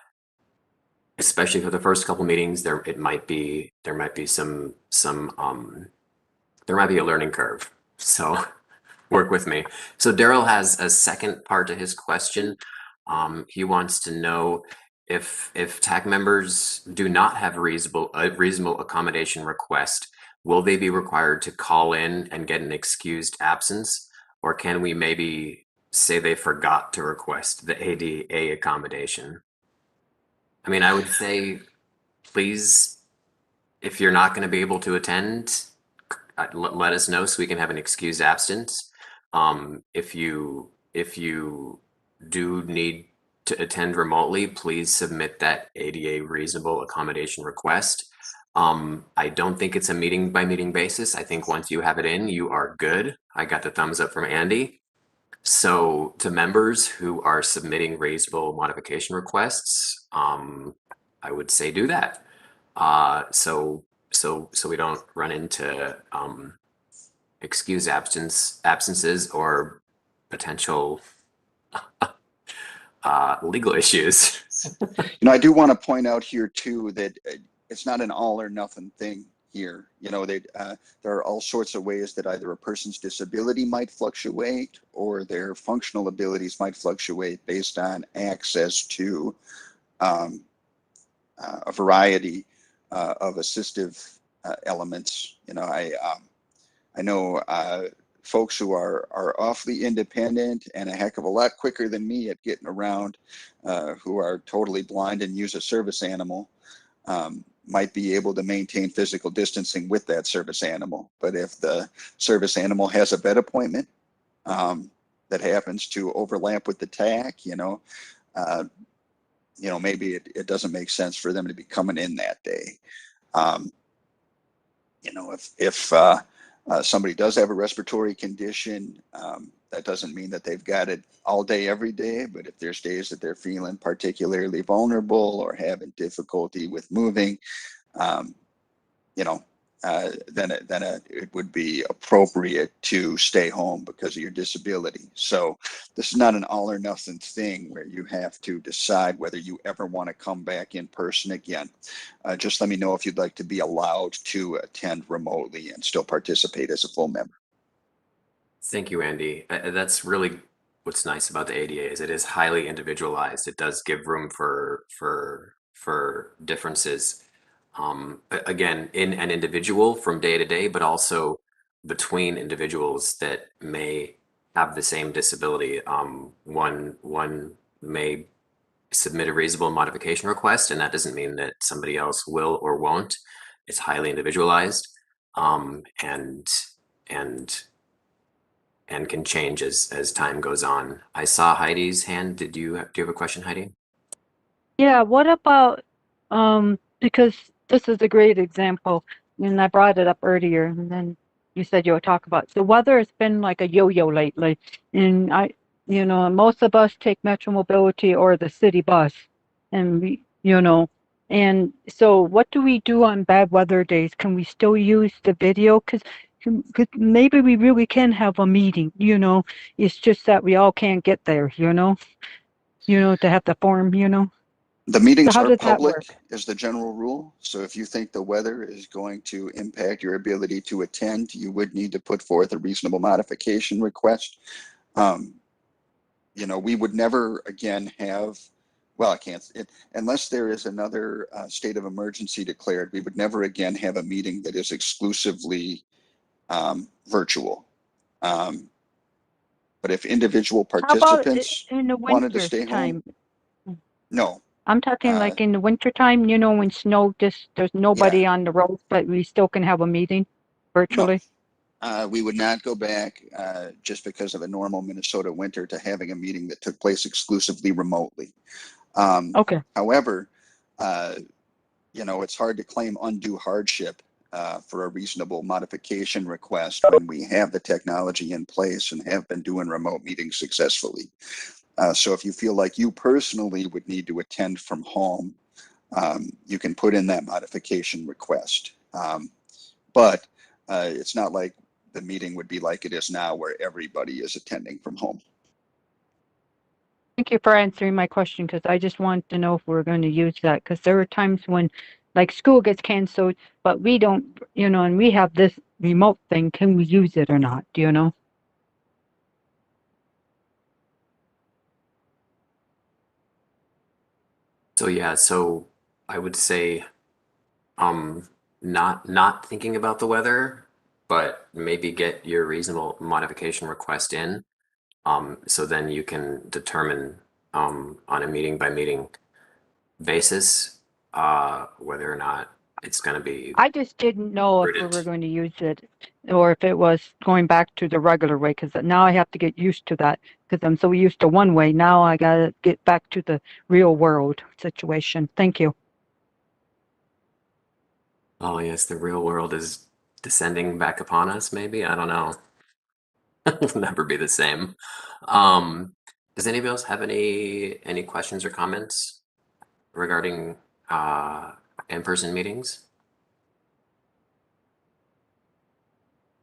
especially for the first couple meetings, there might be there might be a learning curve. So work with me. So Daryl has a second part to his question. He wants to know if TAC members do not have a reasonable accommodation request, will they be required to call in and get an excused absence, or can we maybe say they forgot to request the ADA accommodation? I mean, I would say please, if you're not going to be able to attend, let us know so we can have an excused absence. If you do need to attend remotely, please submit that ADA reasonable accommodation request. I don't think it's a meeting by meeting basis. I think once you have it in, you are good. I got the thumbs up from Andy. So to members who are submitting reasonable modification requests, I would say do that. So we don't run into excuse absences or potential legal issues. I do want to point out here too that it's not an all or nothing thing here. There are all sorts of ways that either a person's disability might fluctuate or their functional abilities might fluctuate based on access to um, a variety of assistive elements. I know folks who are awfully independent and a heck of a lot quicker than me at getting around, who are totally blind and use a service animal, might be able to maintain physical distancing with that service animal. But if the service animal has a vet appointment that happens to overlap with the TAC, uh, maybe it doesn't make sense for them to be coming in that day. Um, if somebody does have a respiratory condition, that doesn't mean that they've got it all day, every day. But if there's days that they're feeling particularly vulnerable or having difficulty with moving, um, you know, it would be appropriate to stay home because of your disability. So this is not an all or nothing thing where you have to decide whether you ever want to come back in person again. Just let me know if you'd like to be allowed to attend remotely and still participate as a full member. Thank you, Andy. That's really what's nice about the ADA is it is highly individualized. It does give room for differences. Again, in an individual from day to day, but also between individuals that may have the same disability. One may submit a reasonable modification request, and that doesn't mean that somebody else will or won't. It's highly individualized, and and and can change as time goes on. I saw Heidi's hand. Do you have a question, Heidi? Yeah, what about because this is a great example, and I brought it up earlier, and then you said you would talk about the weather has been like a yo-yo lately, and most of us take Metro Mobility or the city bus, and and so what do we do on bad weather days? Can we still use the video? Because maybe we really can have a meeting, it's just that we all can't get there, to have the form. The So meetings how are does that public work? is the general rule. So if you think the weather is going to impact your ability to attend, you would need to put forth a reasonable modification request. Um, we would never again have, well, I can't, unless there is another state of emergency declared, we would never again have a meeting that is exclusively virtual. But if individual How about participants in the wanted to winter stay home, time? no. I'm talking Uh, like in the winter time, when snow just there's yeah, nobody on the roads, but we still can have a meeting no. virtually. We would not go back just because of a normal Minnesota winter to having a meeting that took place exclusively remotely. Okay. However, uh, it's hard to claim undue hardship for a reasonable modification request when we have the technology in place and have been doing remote meetings successfully. So if you feel like you personally would need to attend from home, you can put in that modification request. But it's not like the meeting would be like it is now, where everybody is attending from home. Thank you for answering my question because I just want to know if we're going to use that because there are times when like school gets canceled, but we don't, and we have this remote thing. Can we use it or not? Do you know? So yeah, so I would say um not thinking about the weather, but maybe get your reasonable modification request in. So then you can determine on a meeting by meeting basis whether or not it's going to be I just didn't know if we were prudent. going to use it or if it was going back to the regular way because now I have to get used to that because I'm so used to one way. Now I got to get back to the real world situation. Thank you. Oh yes, the real world is descending back upon us, maybe. I don't know. It'll never be the same. Um, does anybody else have any questions or comments regarding in-person meetings?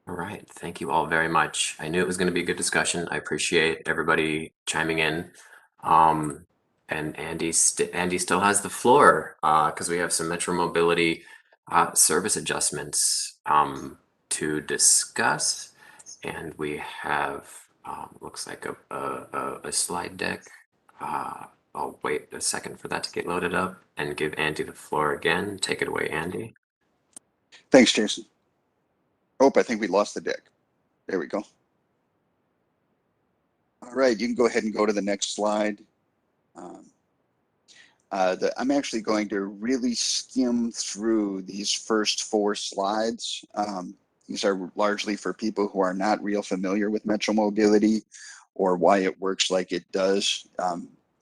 All right, thank you all very much. I knew it was going to be a good discussion. I appreciate everybody chiming in. Um, and Andy still has the floor because we have some Metro Mobility service adjustments to discuss, and we have looks like a slide deck. I'll wait a second for that to get loaded up and give Andy the floor again. Take it away, Andy. Thanks, Jason. Oh, I think we lost the deck. There we go. All right, you can go ahead and go to the next slide. Um, I'm actually going to really skim through these first 4 slides. These are largely for people who are not real familiar with Metro Mobility or why it works like it does.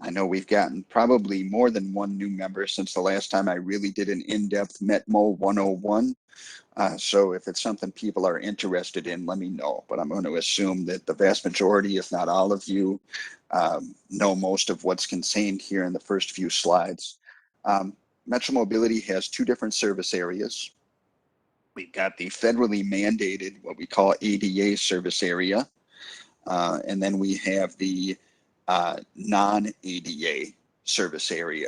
I know we've gotten probably more than one new member since the last time I really did an in-depth Metmo 101. So if it's something people are interested in, let me know. But I'm going to assume that the vast majority, if not all of you, know most of what's contained here in the first few slides. Metro Mobility has 2 different service areas. We've got the federally mandated, what we call ADA service area. And then we have the non-ADA service area,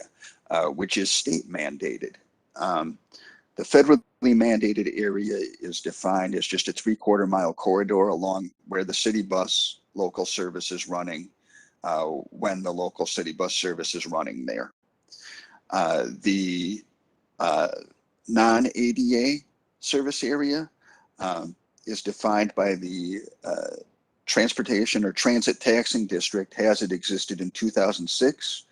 which is state mandated. The federally mandated area is defined as just a 3/4 mile corridor along where the city bus local service is running when the local city bus service is running there. The non-ADA service area is defined by the Transportation or Transit Taxing District, has it existed in 2006,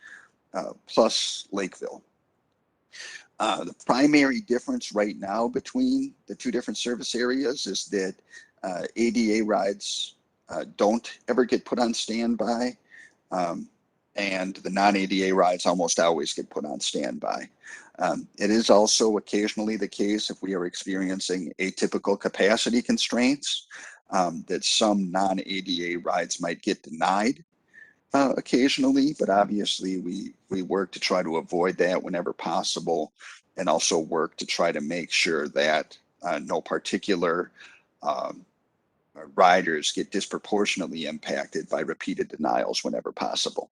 plus Lakeville. The primary difference right now between the 2 different service areas is that ADA rides don't ever get put on standby, and the non-ADA rides almost always get put on standby. It is also occasionally the case, if we are experiencing atypical capacity constraints, that some non-ADA rides might get denied occasionally, but obviously we work to try to avoid that whenever possible, and also work to try to make sure that no particular um, riders get disproportionately impacted by repeated denials whenever possible.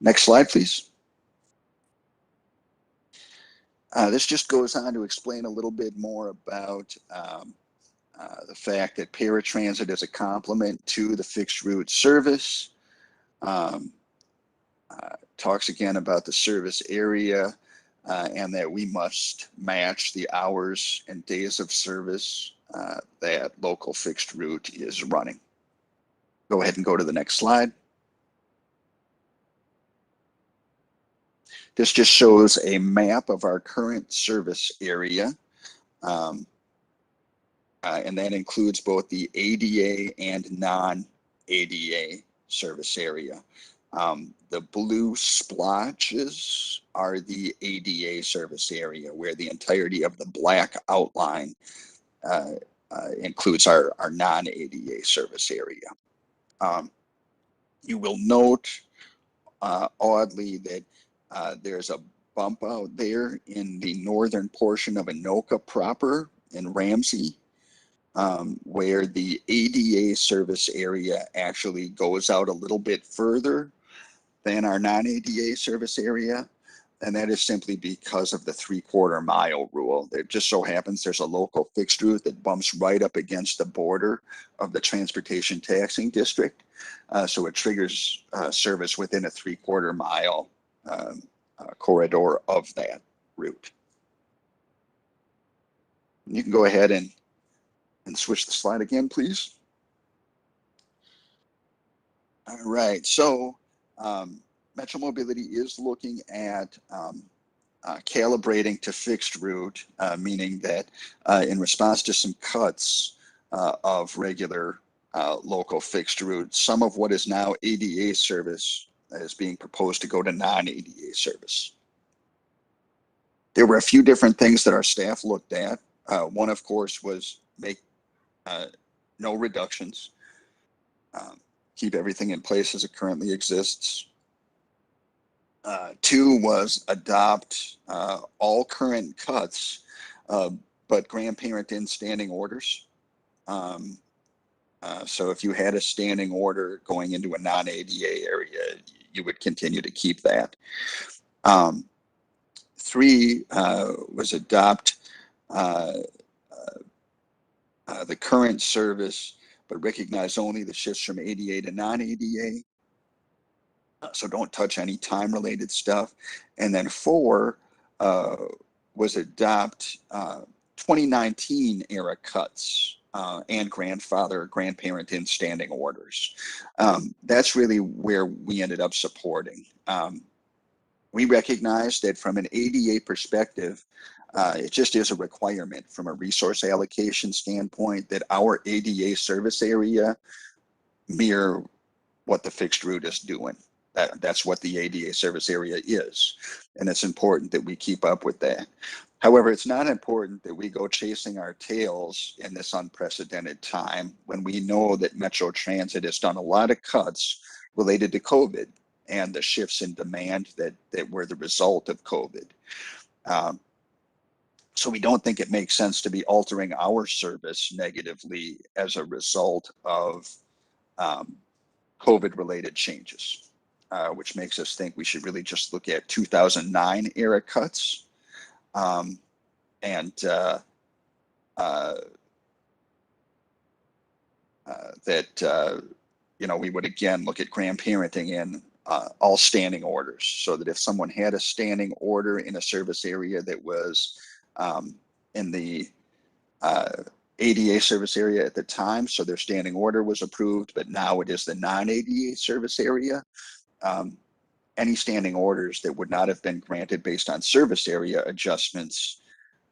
Next slide, please. This just goes on to explain a little bit more about The fact that paratransit is a complement to the fixed route service. Talks again about the service area and that we must match the hours and days of service that local fixed route is running. Go ahead and go to the next slide. This just shows a map of our current service area. And that includes both the ADA and non-ADA service area. The blue splotches are the ADA service area, where the entirety of the black outline includes our non-ADA service area. You will note, oddly, that there's a bump out there in the northern portion of Anoka proper in Ramsey, where the ADA service area actually goes out a little bit further than our non-ADA service area. And that is simply because of the 3/4 mile rule. It just so happens there's a local fixed route that bumps right up against the border of the transportation taxing district. So it triggers service within a 3/4 mile corridor of that route. You can go ahead and switch the slide again, please. All right, so Metro Mobility is looking at calibrating to fixed route, meaning that in response to some cuts of regular local fixed route, some of what is now ADA service is being proposed to go to non-ADA service. There were a few different things that our staff looked at. One, of course, was make no reductions. Keep everything in place as it currently exists. Two was adopt all current cuts, but grandparent in standing orders. So if you had a standing order going into a non-ADA area, you would continue to keep that. Three was adopt the current service, but recognize only the shifts from ADA to non-ADA. So don't touch any time-related stuff. And then four was adopt 2019 era cuts and grandparent in standing orders. That's really where we ended up supporting. We recognize that from an ADA perspective, it just is a requirement from a resource allocation standpoint that our ADA service area mirror what the fixed route is doing. That's what the ADA service area is. And it's important that we keep up with that. However, it's not important that we go chasing our tails in this unprecedented time when we know that Metro Transit has done a lot of cuts related to COVID and the shifts in demand that were the result of COVID. So we don't think it makes sense to be altering our service negatively as a result of COVID-related changes, which makes us think we should really just look at 2009 era cuts and that we would again look at grandparenting in all standing orders, so that if someone had a standing order in a service area that was in the ADA service area at the time, so their standing order was approved, but now it is the non-ADA service area. Any standing orders that would not have been granted based on service area adjustments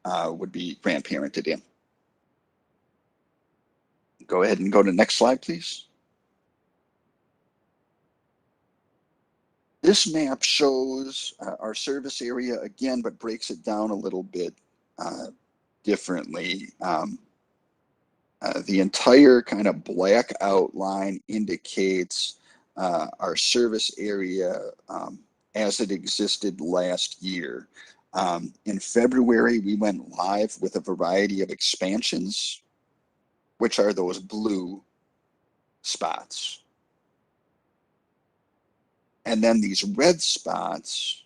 would be grandparented in. Go ahead and go to the next slide, please. This map shows our service area again, but breaks it down a little bit differently. The entire kind of black outline indicates our service area as it existed last year. In February, we went live with a variety of expansions, which are those blue spots. And then these red spots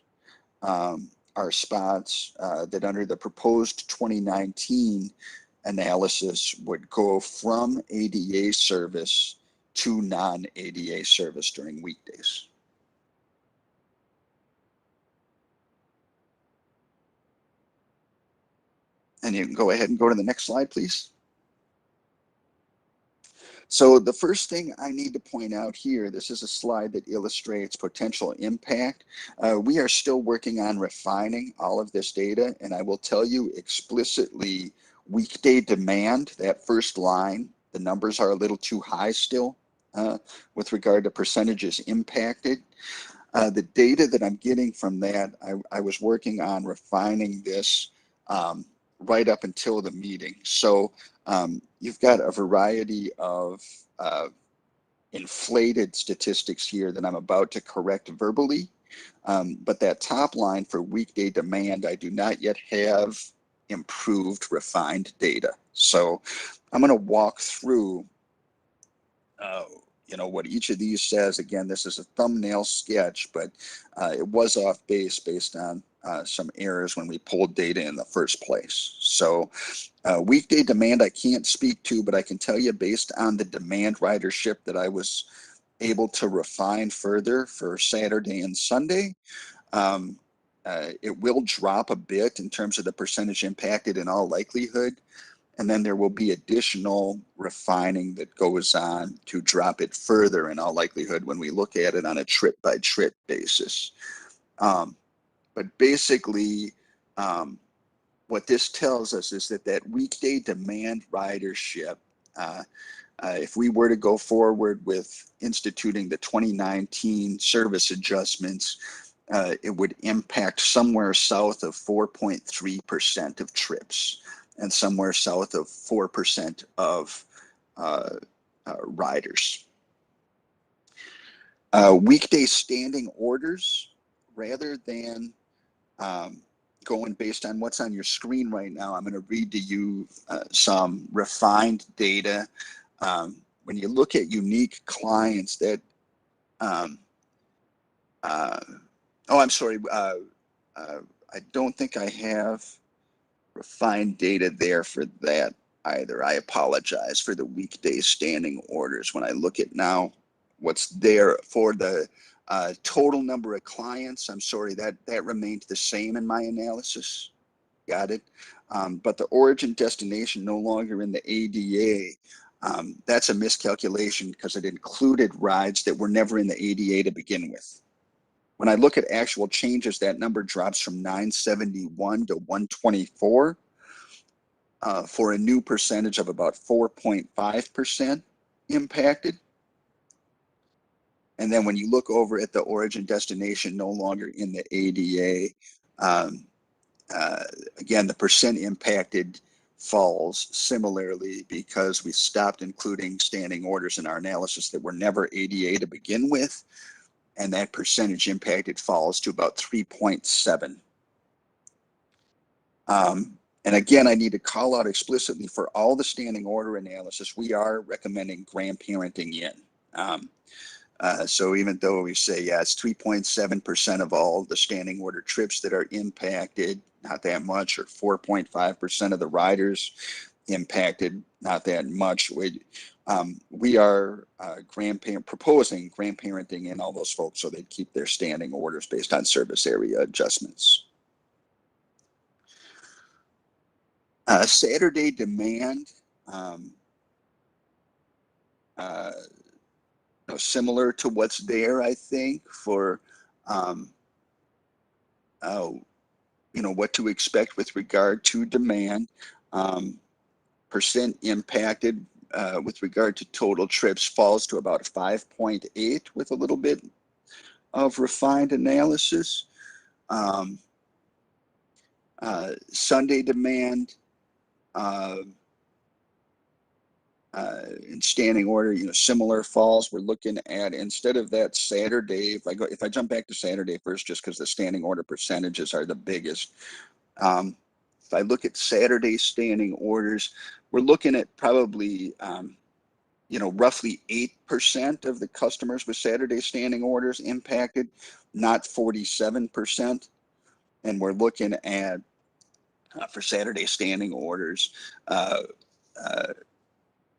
are spots that under the proposed 2019 analysis would go from ADA service to non-ADA service during weekdays. And you can go ahead and go to the next slide, please. So the first thing I need to point out here, this is a slide that illustrates potential impact. We are still working on refining all of this data, and I will tell you explicitly, weekday demand, that first line, the numbers are a little too high still with regard to percentages impacted. The data that I'm getting from that, I was working on refining this right up until the meeting. So you've got a variety of inflated statistics here that I'm about to correct verbally. But that top line for weekday demand, I do not yet have improved, refined data. So I'm going to walk through what each of these says. Again, this is a thumbnail sketch, but it was off base based on some errors when we pulled data in the first place. So weekday demand I can't speak to, but I can tell you based on the demand ridership that I was able to refine further for Saturday and Sunday, it will drop a bit in terms of the percentage impacted in all likelihood. And then there will be additional refining that goes on to drop it further in all likelihood when we look at it on a trip by trip basis. But basically, what this tells us is that weekday demand ridership, if we were to go forward with instituting the 2019 service adjustments, it would impact somewhere south of 4.3% of trips and somewhere south of 4% of riders. Weekday standing orders, rather than going based on what's on your screen right now, I'm going to read to you some refined data. When you look at unique clients that, I'm sorry, I don't think I have refined data there for that either. I apologize for the weekday standing orders. When I look at now what's there for the total number of clients, I'm sorry, that remained the same in my analysis. Got it. But the origin destination no longer in the ADA, that's a miscalculation because it included rides that were never in the ADA to begin with. When I look at actual changes, that number drops from 971 to 124 for a new percentage of about 4.5% impacted. And then when you look over at the origin destination no longer in the ADA, again, the percent impacted falls similarly because we stopped including standing orders in our analysis that were never ADA to begin with. And that percentage impacted falls to about 3.7. And again, I need to call out explicitly for all the standing order analysis, we are recommending grandparenting in. So even though we say, yeah, it's 3.7% of all the standing order trips that are impacted, not that much, or 4.5% of the riders impacted, not that much. We are proposing grandparenting in all those folks so they keep their standing orders based on service area adjustments. Saturday demand, similar to what's there, I think, for what to expect with regard to demand. Percent impacted with regard to total trips falls to about 5.8 with a little bit of refined analysis. Sunday demand in standing order, similar falls. We're looking at, instead of that Saturday, if I jump back to Saturday first, just because the standing order percentages are the biggest. If I look at Saturday standing orders, we're looking at probably, roughly 8% of the customers with Saturday standing orders impacted, not 47%. And we're looking at for Saturday standing orders,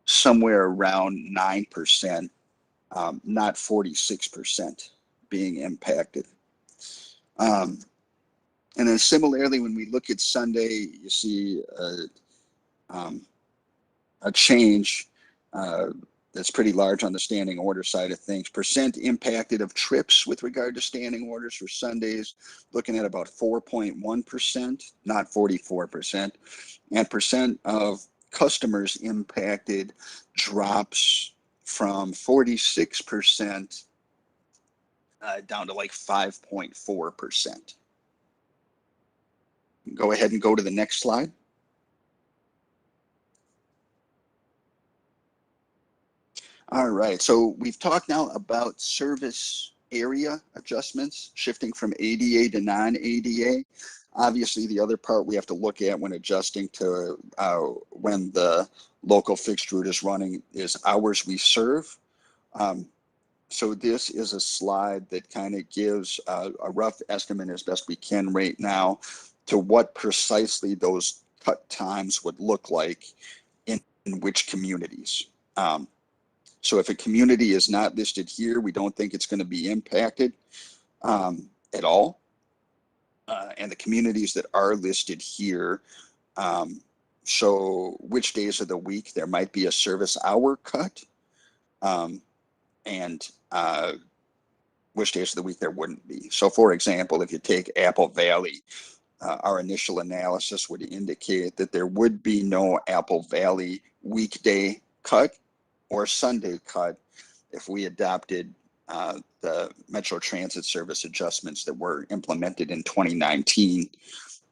somewhere around 9%, not 46% being impacted. And then similarly, when we look at Sunday, you see a change that's pretty large on the standing order side of things. Percent impacted of trips with regard to standing orders for Sundays, looking at about 4.1%, not 44%. And percent of customers impacted drops from 46% down to like 5.4%. Go ahead and go to the next slide. All right, so we've talked now about service area adjustments, shifting from ADA to non-ADA. Obviously, the other part we have to look at when adjusting to when the local fixed route is running is hours we serve. So this is a slide that kind of gives a rough estimate as best we can right now to what precisely those cut times would look like in which communities. So if a community is not listed here, we don't think it's going to be impacted at all. And the communities that are listed here show which days of the week there might be a service hour cut and which days of the week there wouldn't be. So for example, if you take Apple Valley, our initial analysis would indicate that there would be no Apple Valley weekday cut or Sunday cut if we adopted the Metro Transit Service adjustments that were implemented in 2019.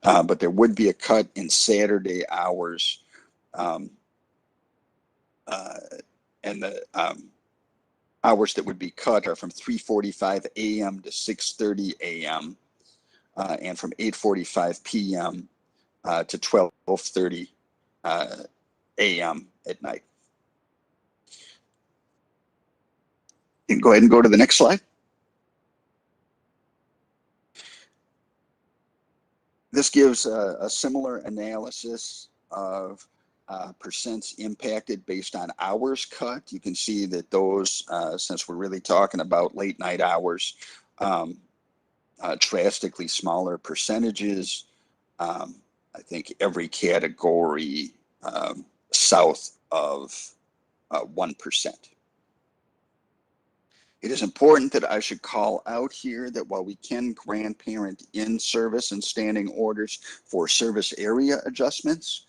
But there would be a cut in Saturday hours, and the hours that would be cut are from 3:45 a.m. to 6:30 a.m. And from 8:45 p.m. To 12:30 a.m. at night. You can go ahead and go to the next slide. This gives a similar analysis of percents impacted based on hours cut. You can see that those, since we're really talking about late night hours, drastically smaller percentages. I think every category south of 1%. It is important that I should call out here that while we can grant parent in service and standing orders for service area adjustments,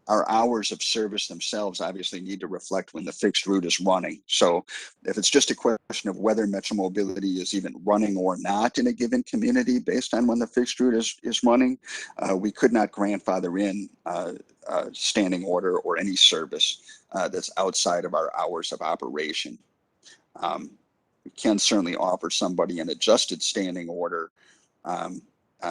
our hours of service themselves obviously need to reflect when the fixed route is running. So if it's just a question of whether Metro Mobility is even running or not in a given community based on when the fixed route is running, we could not grandfather in standing order or any service that's outside of our hours of operation. We can certainly offer somebody an adjusted standing order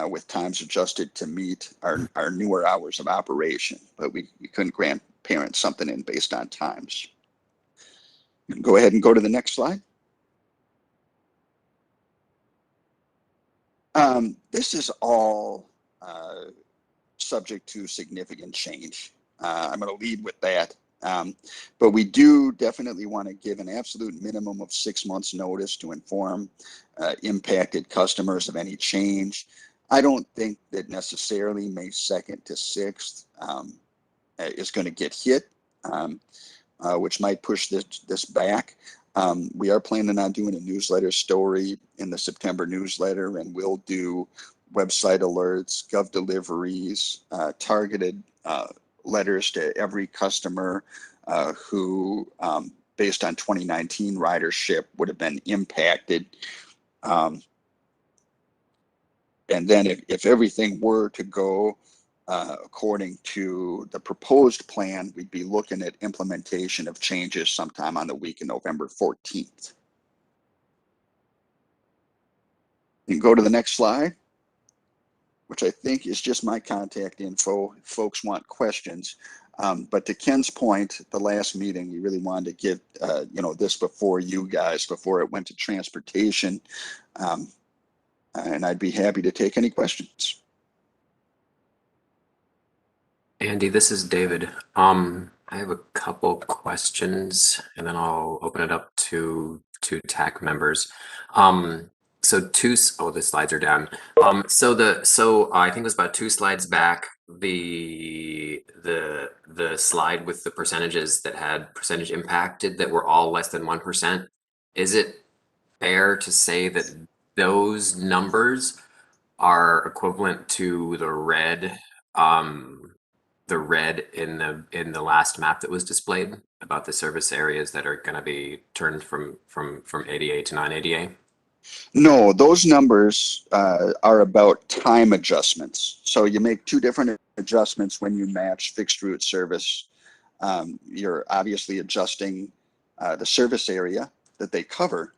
with times adjusted to meet our newer hours of operation, but we couldn't grant parents something in based on times. Go ahead and go to the next slide. This is all subject to significant change. I'm going to lead with that. But we do definitely want to give an absolute minimum of 6 months notice to inform impacted customers of any change. I don't think that necessarily May 2nd to 6th is going to get hit, which might push this back. We are planning on doing a newsletter story in the September newsletter, and we'll do website alerts, gov deliveries, targeted letters to every customer who, based on 2019 ridership, would have been impacted. And then if everything were to go according to the proposed plan, we'd be looking at implementation of changes sometime on the week of November 14th. You can go to the next slide, which I think is just my contact info if folks want questions. But to Ken's point, the last meeting, we really wanted to get this before you guys, before it went to transportation. And I'd be happy to take any questions. Andy, this is David. I have a couple questions, and then I'll open it up to TAC members. Um, oh, the slides are down. I think it was about two slides back, the slide with the percentages that had percentage impacted that were all less than 1%. Is it fair to say that those numbers are equivalent to the red in the last map that was displayed about the service areas that are going to be turned from ADA to non-ADA? No, those numbers are about time adjustments. So you make two different adjustments when you match fixed route service. You're obviously adjusting the service area that they cover,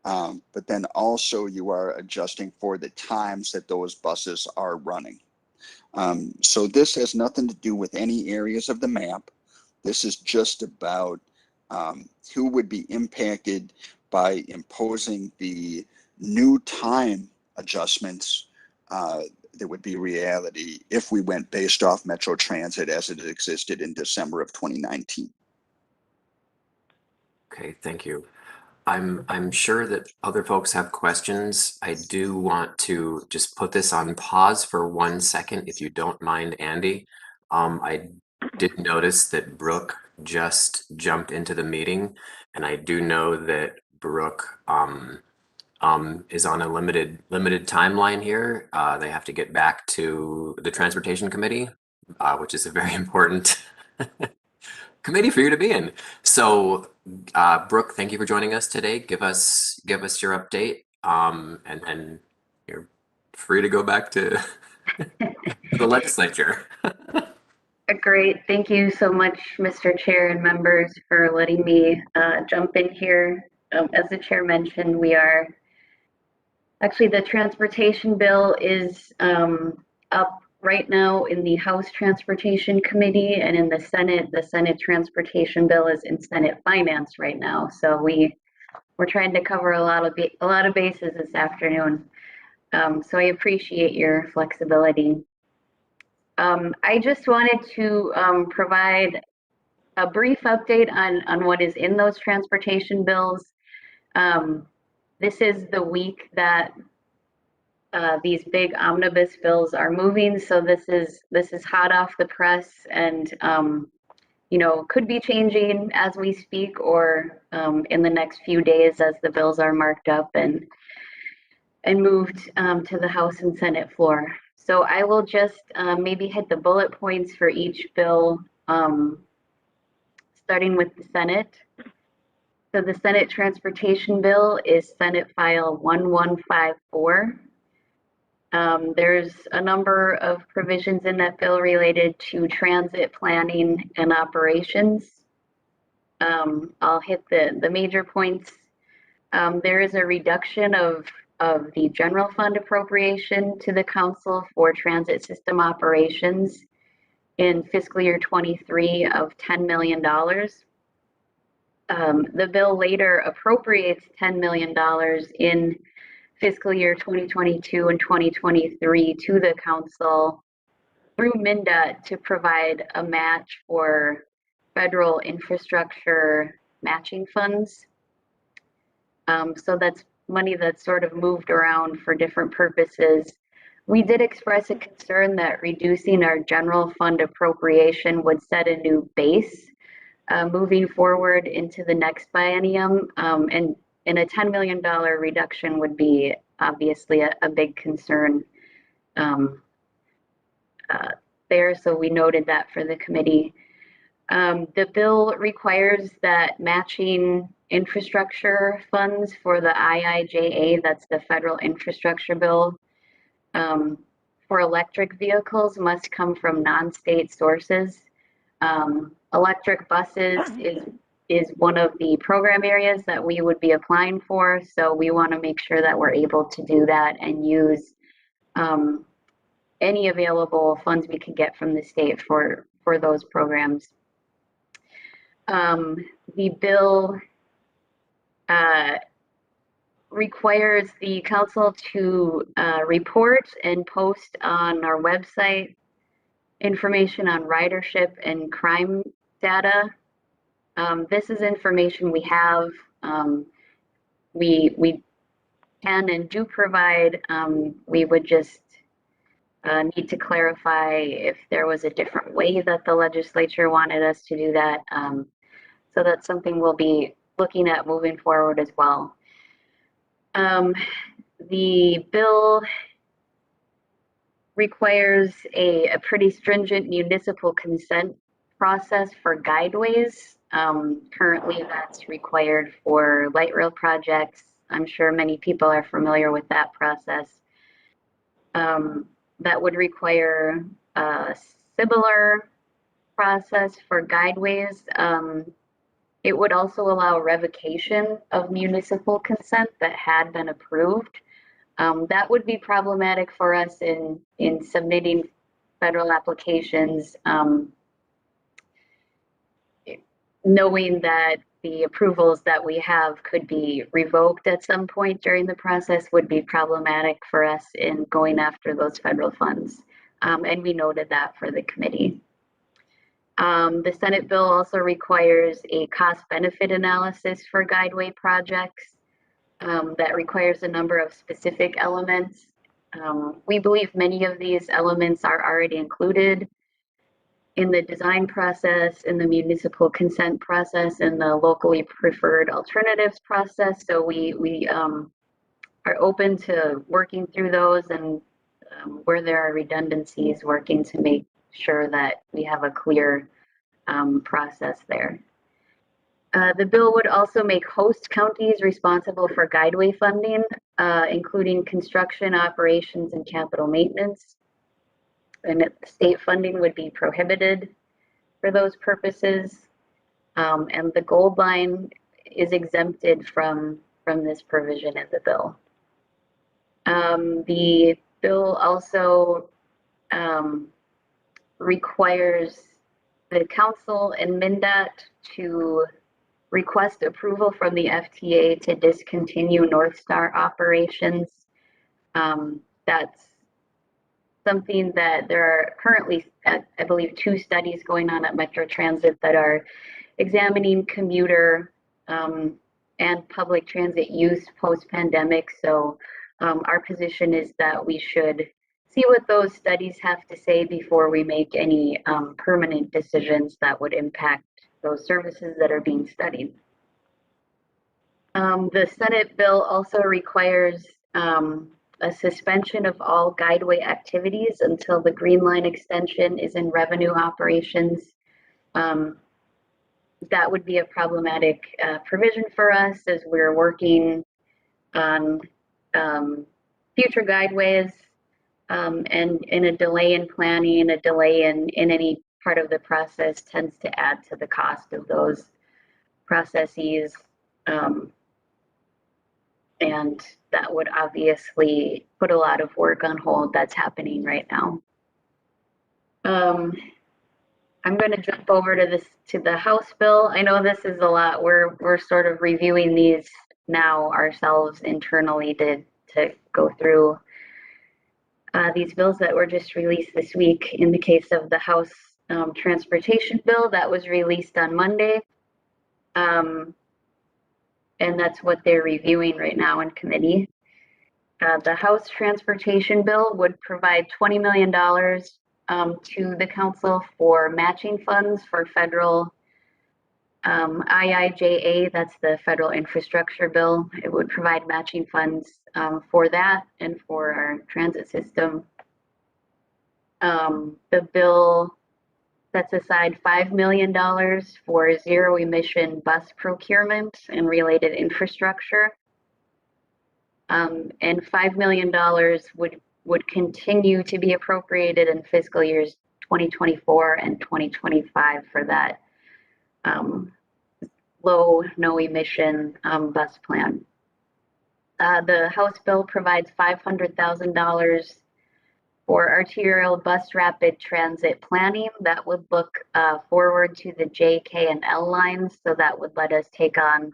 but then also you are adjusting for the times that those buses are running. So this has nothing to do with any areas of the map. This is just about who would be impacted by imposing the new time adjustments that would be reality if we went based off Metro Transit as it existed in December of 2019. Okay, thank you. I'm sure that other folks have questions. I do want to just put this on pause for 1 second, if you don't mind, Andy. I did notice that Brooke just jumped into the meeting, and I do know that Brooke is on a limited timeline here. They have to get back to the Transportation Committee, which is a very important committee for you to be in. So, Brooke, thank you for joining us today. Give us your update, and then you're free to go back to the legislature. Great. Thank you so much, Mr. Chair and members, for letting me jump in here. As the chair mentioned, we are actually, the transportation bill is up right now in the House Transportation Committee, and in the Senate Transportation Bill is in Senate Finance right now. So we're trying to cover a lot of bases this afternoon. So I appreciate your flexibility. I just wanted to provide a brief update on what is in those transportation bills. This is the week that these big omnibus bills are moving, so this is hot off the press, and could be changing as we speak, or in the next few days as the bills are marked up and moved to the House and Senate floor. So I will just maybe hit the bullet points for each bill, starting with the Senate. So the Senate Transportation Bill is Senate File 1154. There's a number of provisions in that bill related to transit planning and operations. I'll hit the major points. There is a reduction of the general fund appropriation to the council for transit system operations in fiscal year 23 of $10 million. The bill later appropriates $10 million in fiscal year 2022 and 2023 to the council through MnDOT to provide a match for federal infrastructure matching funds. So that's money that's sort of moved around for different purposes. We did express a concern that reducing our general fund appropriation would set a new base moving forward into the next biennium, and a $10 million reduction would be obviously a big concern there, so we noted that for the committee. The bill requires that matching infrastructure funds for the IIJA, that's the federal infrastructure bill, for electric vehicles must come from non-state sources. Electric buses is one of the program areas that we would be applying for, so we want to make sure that we're able to do that and use any available funds we can get from the state for those programs. The bill requires the council to report and post on our website information on ridership and crime data. This is information we have. We can and do provide. We would just need to clarify if there was a different way that the legislature wanted us to do that. So that's something we'll be looking at moving forward as well. The bill requires a pretty stringent municipal consent process for guideways. Currently, that's required for light rail projects. I'm sure many people are familiar with that process. That would require a similar process for guideways. It would also allow revocation of municipal consent that had been approved. That would be problematic for us in submitting federal applications, knowing that the approvals that we have could be revoked at some point during the process would be problematic for us in going after those federal funds. And we noted that for the committee. The Senate bill also requires a cost benefit analysis for guideway projects. That requires a number of specific elements. We believe many of these elements are already included in the design process, in the municipal consent process, and the locally preferred alternatives process. So we are open to working through those, and where there are redundancies, working to make sure that we have a clear process there. The bill would also make host counties responsible for guideway funding, including construction, operations, and capital maintenance. And state funding would be prohibited for those purposes. And the gold line is exempted from this provision in the bill. The bill also requires the council and MnDOT to request approval from the FTA to discontinue North Star operations. That's something that there are currently, I believe, 2 studies going on at Metro Transit that are examining commuter and public transit use post-pandemic. So our position is that we should see what those studies have to say before we make any permanent decisions that would impact those services that are being studied. The Senate bill also requires a suspension of all guideway activities until the Green Line extension is in revenue operations. That would be a problematic provision for us as we're working on future guideways, and a delay in planning, a delay in any part of the process tends to add to the cost of those processes. And that would obviously put a lot of work on hold that's happening right now. I'm going to jump over to the House bill. I know this is a lot. We're sort of reviewing these now ourselves internally to go through these bills that were just released this week. In the case of the House transportation bill that was released on Monday. And that's what they're reviewing right now in committee. The House transportation bill would provide $20 million to the council for matching funds for federal IIJA, that's the federal infrastructure bill. It would provide matching funds for that and for our transit system. The bill sets aside $5 million for zero emission bus procurement and related infrastructure. And $5 million would continue to be appropriated in fiscal years 2024 and 2025 for that low, no emission bus plan. The House bill provides $500,000 for arterial bus rapid transit planning. That would look forward to the J, K, and L lines. So that would let us take on,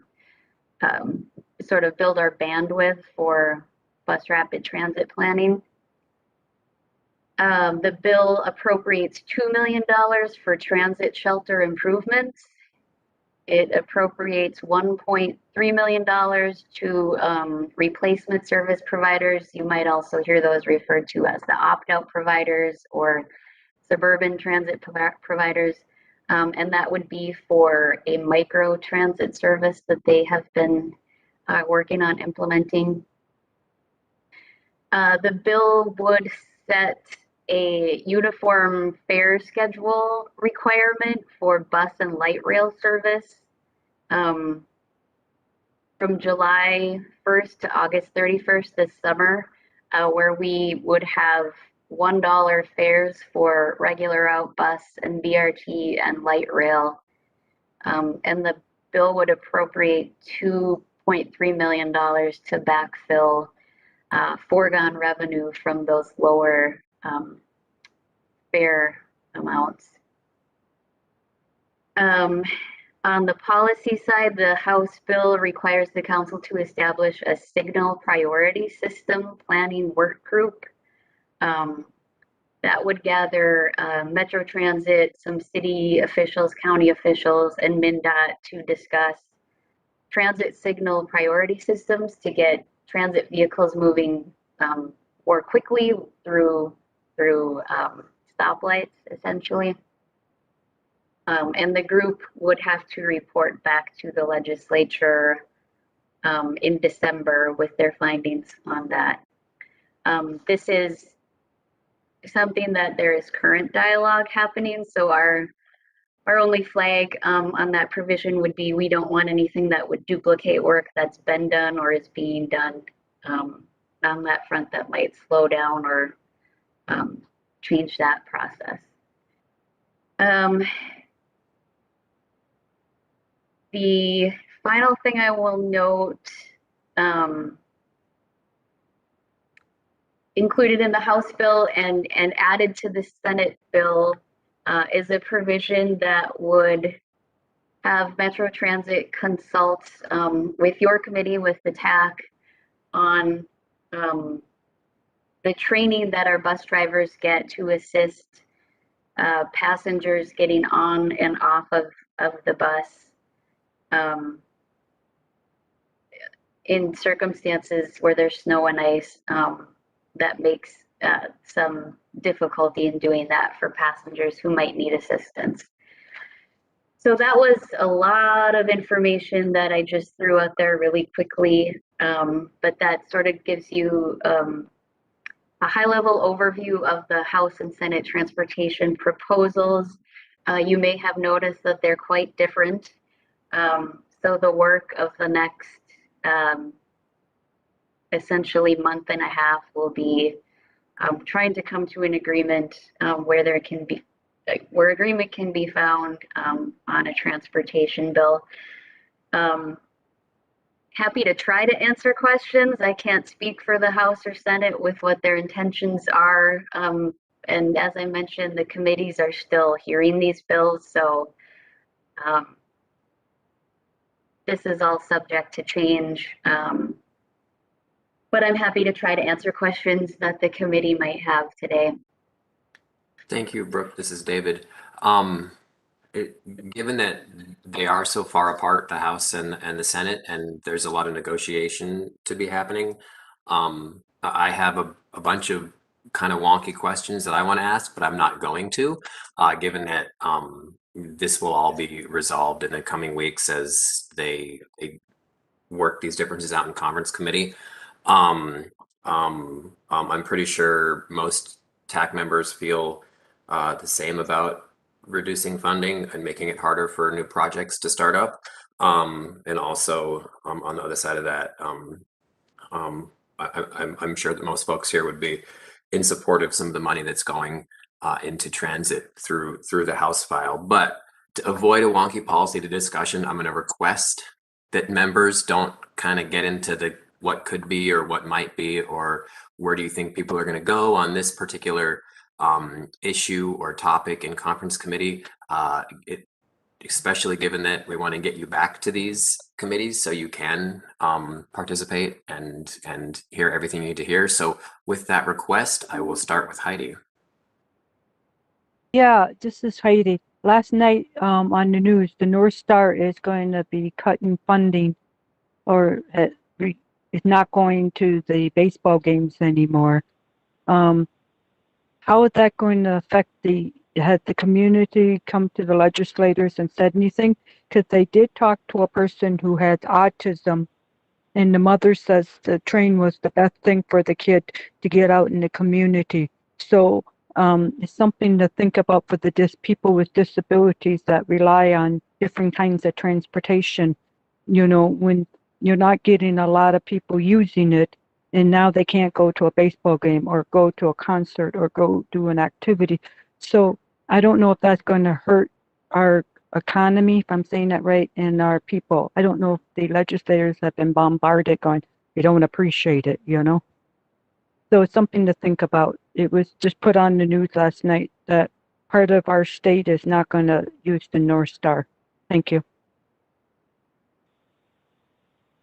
sort of build our bandwidth for bus rapid transit planning. The bill appropriates $2 million for transit shelter improvements. It appropriates $1.3 million to replacement service providers. You might also hear those referred to as the opt-out providers or suburban transit providers. And that would be for a micro transit service that they have been working on implementing. The bill would set a uniform fare schedule requirement for bus and light rail service from July 1st to August 31st this summer, where we would have $1 fares for regular route bus and BRT and light rail. And the bill would appropriate $2.3 million to backfill foregone revenue from those lower fare amounts. On the policy side, the House bill requires the council to establish a signal priority system planning work group that would gather Metro Transit, some city officials, county officials, and MnDOT to discuss transit signal priority systems to get transit vehicles moving more quickly through stoplights, essentially. And the group would have to report back to the legislature in December with their findings on that. This is something that there is current dialogue happening. So our only flag on that provision would be we don't want anything that would duplicate work that's been done or is being done on that front that might slow down or change that process. The final thing I will note, included in the House bill and added to the Senate bill is a provision that would have Metro Transit consult with your committee, with the TAC, on the training that our bus drivers get to assist passengers getting on and off of the bus in circumstances where there's snow and ice. That makes some difficulty in doing that for passengers who might need assistance. So that was a lot of information that I just threw out there really quickly, but that sort of gives you a high-level overview of the House and Senate transportation proposals. You may have noticed that they're quite different. So the work of the next essentially month and a half will be trying to come to an agreement where there can be where agreement can be found on a transportation bill. Happy to try to answer questions. I can't speak for the House or Senate with what their intentions are. And as I mentioned, the committees are still hearing these bills. So this is all subject to change. But I'm happy to try to answer questions that the committee might have today. Thank you, Brooke. This is David. Given that they are so far apart, the House and the Senate, and there's a lot of negotiation to be happening, I have a bunch of kind of wonky questions that I want to ask, but I'm not going to, given that this will all be resolved in the coming weeks as they work these differences out in conference committee. I'm pretty sure most TAC members feel the same about reducing funding and making it harder for new projects to start up. And also on the other side of that, I'm sure that most folks here would be in support of some of the money that's going into transit through the House file. But to avoid a wonky policy discussion, I'm going to request that members don't kind of get into the what could be or what might be or where do you think people are going to go on this particular issue or topic in conference committee, especially given that we want to get you back to these committees so you can participate and hear everything you need to hear. So with that request, I will start with Heidi. Yeah, this is Heidi. Last night on the news, the North Star is going to be cutting funding, or is not going to the baseball games anymore. Um, how is that going to affect has the community come to the legislators and said anything? Because they did talk to a person who has autism, and the mother says the train was the best thing for the kid to get out in the community. So it's something to think about for the people with disabilities that rely on different kinds of transportation. You know, when you're not getting a lot of people using it, and now they can't go to a baseball game or go to a concert or go do an activity. So I don't know if that's going to hurt our economy, if I'm saying that right, and our people. I don't know if the legislators have been bombarded going, they don't appreciate it, you know? So it's something to think about. It was just put on the news last night that part of our state is not going to use the North Star. Thank you.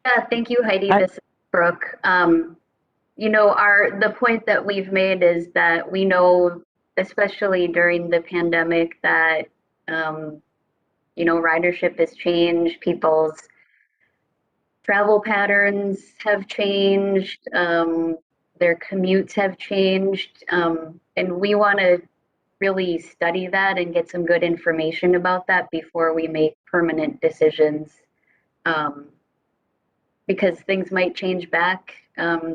Yeah, thank you, Heidi. This is Brooke. You know, the point that we've made is that we know, especially during the pandemic, that you know, ridership has changed, people's travel patterns have changed, their commutes have changed, and we want to really study that and get some good information about that before we make permanent decisions. Um, because things might change back.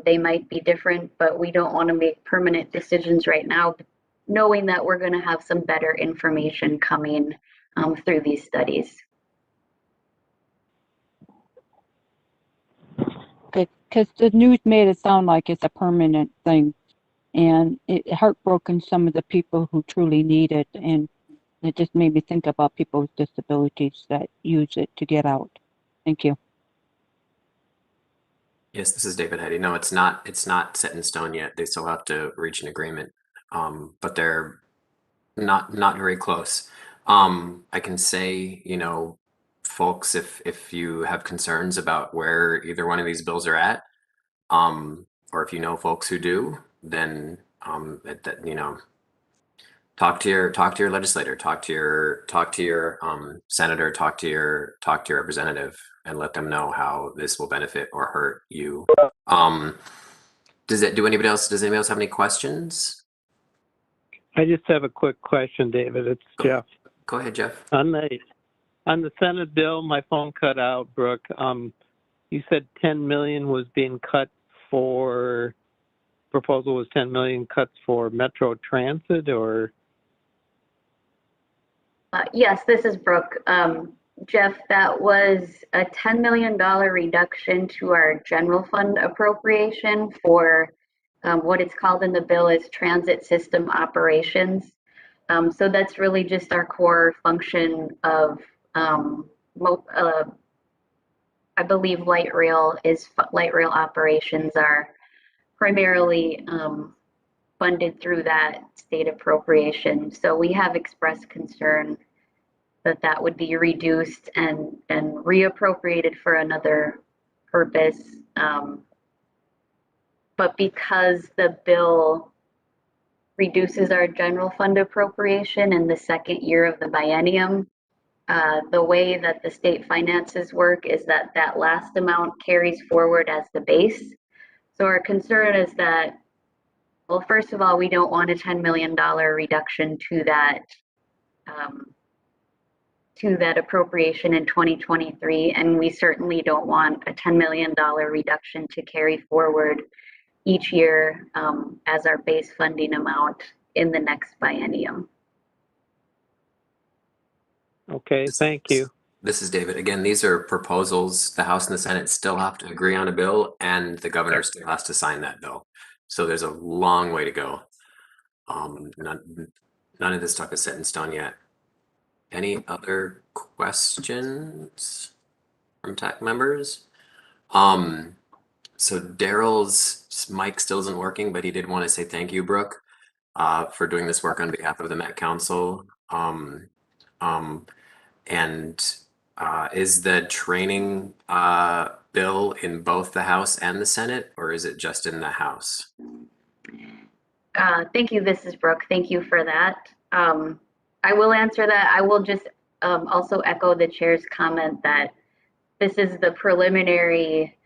They might be different, but we don't want to make permanent decisions right now, knowing that we're going to have some better information coming through these studies. Because the news made it sound like it's a permanent thing, and it heartbroken some of the people who truly need it, and it just made me think about people with disabilities that use it to get out. Thank you. Yes, this is David Heady. No, it's not set in stone yet. They still have to reach an agreement. But they're not very close. I can say, you know, folks, if you have concerns about where either one of these bills are at, or if you know folks who do, then you know, talk to your legislator, talk to your senator, talk to your representative, and let them know how this will benefit or hurt you. Um, does anybody else have any questions? I just have a quick question, David. It's Jeff. Go ahead, Jeff. On the Senate bill, my phone cut out, Brooke. You said 10 million was being cut for, proposal was 10 million cuts for Metro Transit, or? Yes, this is Brooke. Jeff, that was a $10 million reduction to our general fund appropriation for what it's called in the bill is transit system operations. So that's really just our core function of, I believe light rail operations are primarily funded through that state appropriation. So we have expressed concern that that would be reduced and reappropriated for another purpose. But because the bill reduces our general fund appropriation in the second year of the biennium, the way that the state finances work is that that last amount carries forward as the base. So our concern is that, well, first of all, we don't want a $10 million reduction to that appropriation in 2023, and we certainly don't want a $10 million reduction to carry forward each year as our base funding amount in the next biennium. Okay, thank you. This is David. Again, these are proposals. The House and the Senate still have to agree on a bill, and the governor still has to sign that bill. So there's a long way to go. None of this stuff is set in stone yet. Any other questions from TAC members? So Daryl's mic still isn't working, but he did want to say thank you, Brooke, for doing this work on behalf of the Met Council. And is the training bill in both the House and the Senate, or is it just in the House? Thank you. This is Brooke. Thank you for that. I will answer that. I will just also echo the chair's comment that this is the preliminary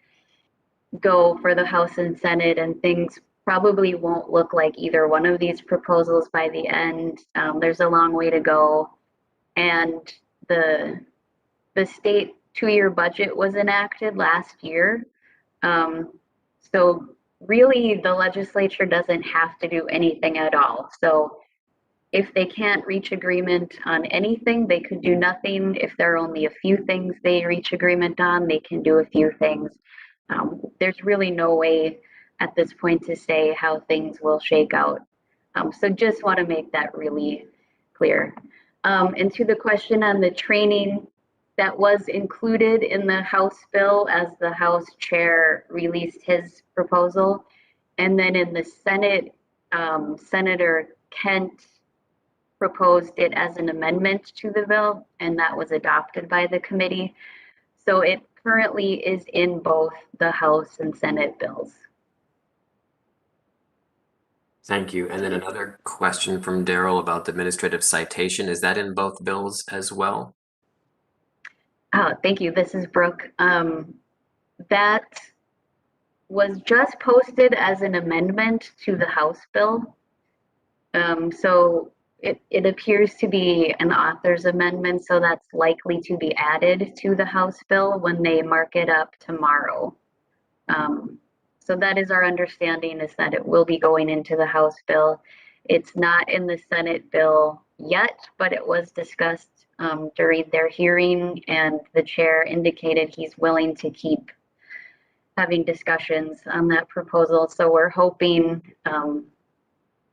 go for the House and Senate, and things probably won't look like either one of these proposals by the end. There's a long way to go, and the state 2-year budget was enacted last year. So really, the legislature doesn't have to do anything at all. So if they can't reach agreement on anything, they could do nothing. If there are only a few things they reach agreement on, they can do a few things. There's really no way at this point to say how things will shake out. So just want to make that really clear. And to the question on the training, that was included in the House bill as the House chair released his proposal. And then in the Senate, Senator Kent proposed it as an amendment to the bill, and that was adopted by the committee. So it currently is in both the House and Senate bills. Thank you. And then another question from Daryl about the administrative citation. Is that in both bills as well? Thank you. This is Brooke. That was just posted as an amendment to the House bill. So it appears to be an author's amendment, so that's likely to be added to the House bill when they mark it up tomorrow. So that is our understanding, is that it will be going into the House bill. It's not in the Senate bill yet, but it was discussed during their hearing, and the chair indicated he's willing to keep having discussions on that proposal. So we're hoping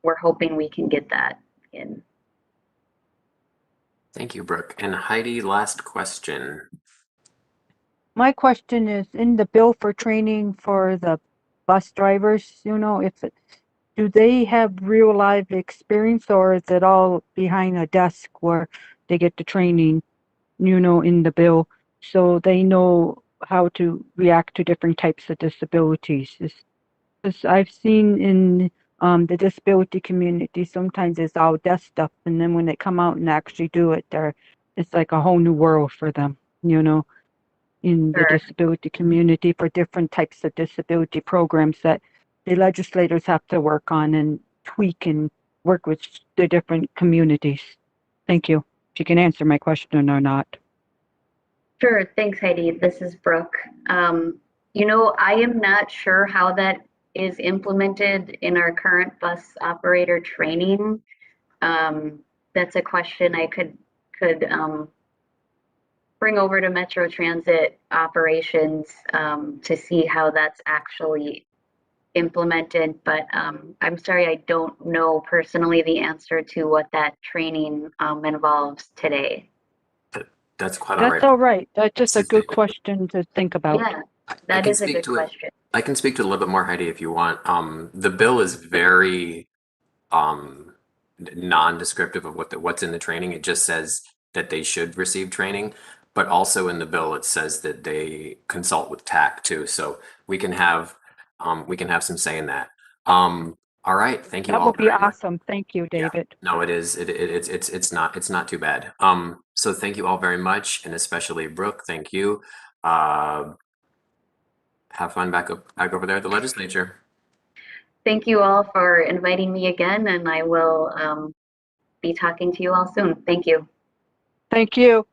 we can get that in. Thank you, Brooke. And Heidi, last question. My question is, in the bill for training for the bus drivers, do they have real life experience, or is it all behind a desk where they get the training, in the bill, so they know how to react to different types of disabilities? Because I've seen in the disability community, sometimes it's all desk stuff, and then when they come out and actually do it, it's like a whole new world for them, in the Sure. disability community, for different types of disability programs that the legislators have to work on and tweak and work with the different communities. Thank you. If you can answer my question or not. Sure. Thanks, Heidi. This is Brooke. I am not sure how that is implemented in our current bus operator training. That's a question I could bring over to Metro Transit operations to see how that's actually implemented. But I'm sorry, I don't know personally the answer to what that training involves today. That's quite all right. That's all right. That's just a This is good David. question to think about. Yeah, I that can is a speak good to it. question. I can speak to it a little bit more, Heidi, if you want. The bill is very non-descriptive of what's in the training. It just says that they should receive training, but also in the bill it says that they consult with TAC too. So we can have some say in that. All right, thank you That all would be very much. awesome. Thank you, Yeah, David. no, it is. It's not too bad. So thank you all very much, and especially Brooke. Thank you. Uh, have fun back over there at the legislature. Thank you all for inviting me again, and I will be talking to you all soon. Thank you. Thank you.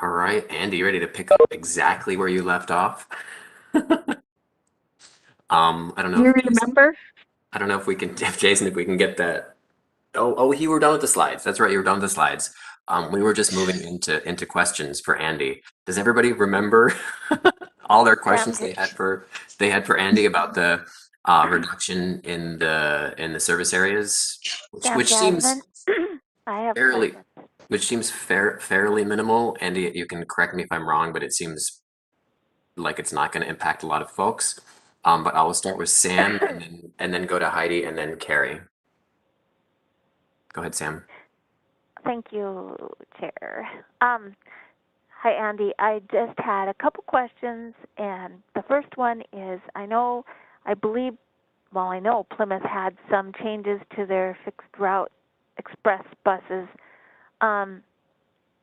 All right, Andy, you ready to pick up exactly where you left off? I don't know You if Jason, remember? I don't know if we can, if Jason, if we can get that. Oh, you were done with the slides. That's right, you were done with the slides. We were just moving into questions for Andy. Does everybody remember all their questions they had for Andy about the reduction in the service areas, which seems Jasmine, I have fairly questions. fairly minimal. Andy, you can correct me if I'm wrong, but it seems like it's not going to impact a lot of folks. But I will start with Sam and then go to Heidi and then Carrie. Go ahead, Sam. Thank you, Chair. Hi, Andy. I just had a couple questions, and the first one is I know Plymouth had some changes to their fixed route express buses. And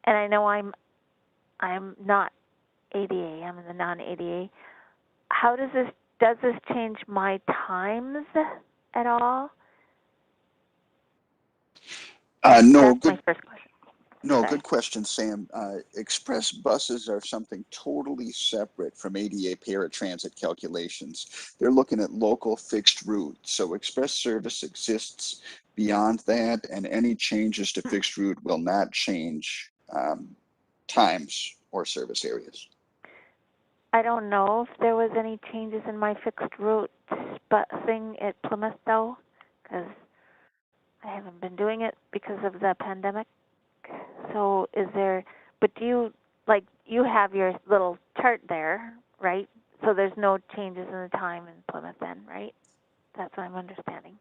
I know I'm not ADA. I'm in the non-ADA. How does this change my times at all? No, That's my first question. no, Sorry. good question, Sam. Express buses are something totally separate from ADA paratransit calculations. They're looking at local fixed route. So express service exists beyond that, and any changes to fixed route will not change times or service areas. I don't know if there was any changes in my fixed route thing at Plymouth though, because I haven't been doing it because of the pandemic. So is there? But do you you have your little chart there, right? So there's no changes in the time in Plymouth then, right? That's what I'm understanding.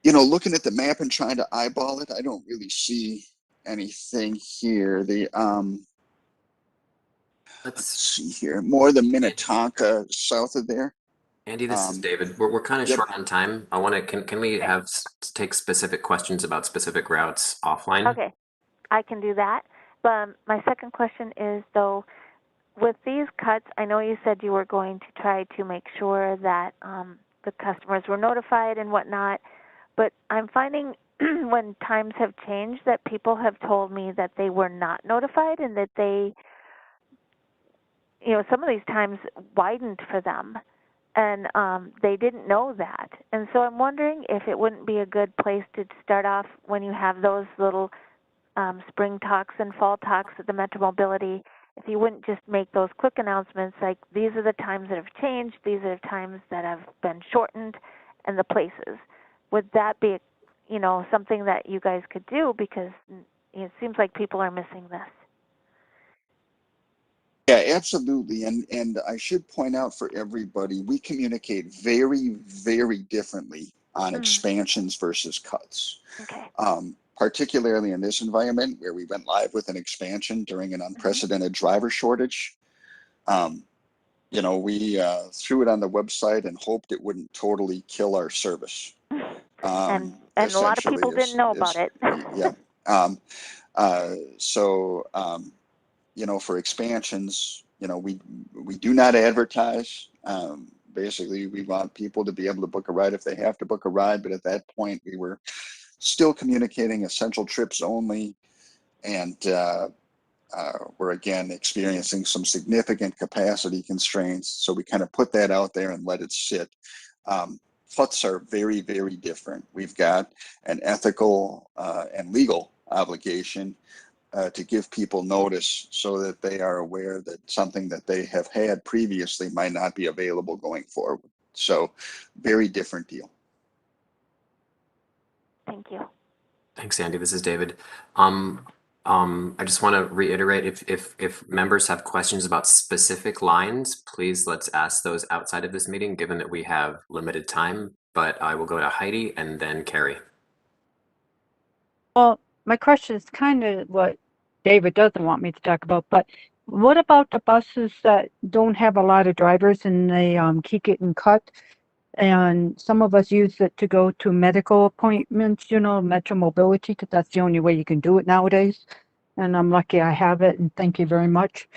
You know, looking at the map and trying to eyeball it, I don't really see anything here. Let's Let's, see here, more the Minnetonka south of there. Andy, this is David. We're kind of Yep. short on time. I want to, can we Okay. have take specific questions about specific routes offline? Okay, I can do that. But my second question is though, with these cuts, I know you said you were going to try to make sure that the customers were notified and whatnot, but I'm finding when times have changed that people have told me that they were not notified and that they, some of these times widened for them and they didn't know that. And so I'm wondering if it wouldn't be a good place to start off when you have those little spring talks and fall talks at the Metro Mobility, if you wouldn't just make those quick announcements like these are the times that have changed, these are the times that have been shortened, and the places. Would that be, something that you guys could do because it seems like people are missing this? Yeah, absolutely. And I should point out for everybody, we communicate very, very differently on expansions versus cuts. Okay. Particularly in this environment where we went live with an expansion during an unprecedented driver shortage. We threw it on the website and hoped it wouldn't totally kill our service. And a lot of people didn't know about it. Yeah. For expansions, we do not advertise. Basically, we want people to be able to book a ride if they have to book a ride. But at that point, we were still communicating essential trips only. And we're again experiencing some significant capacity constraints. So we kind of put that out there and let it sit. FUTs are very, very different. We've got an ethical and legal obligation to give people notice so that they are aware that something that they have had previously might not be available going forward. So very different deal. Thank you. Thanks, Andy. This is David. I just want to reiterate, if members have questions about specific lines, please let's ask those outside of this meeting, given that we have limited time. But I will go to Heidi and then Carrie. Well, my question is kind of what David doesn't want me to talk about, but what about the buses that don't have a lot of drivers and they keep getting cut? And some of us use it to go to medical appointments, Metro Mobility, because that's the only way you can do it nowadays. And I'm lucky I have it, and thank you very much.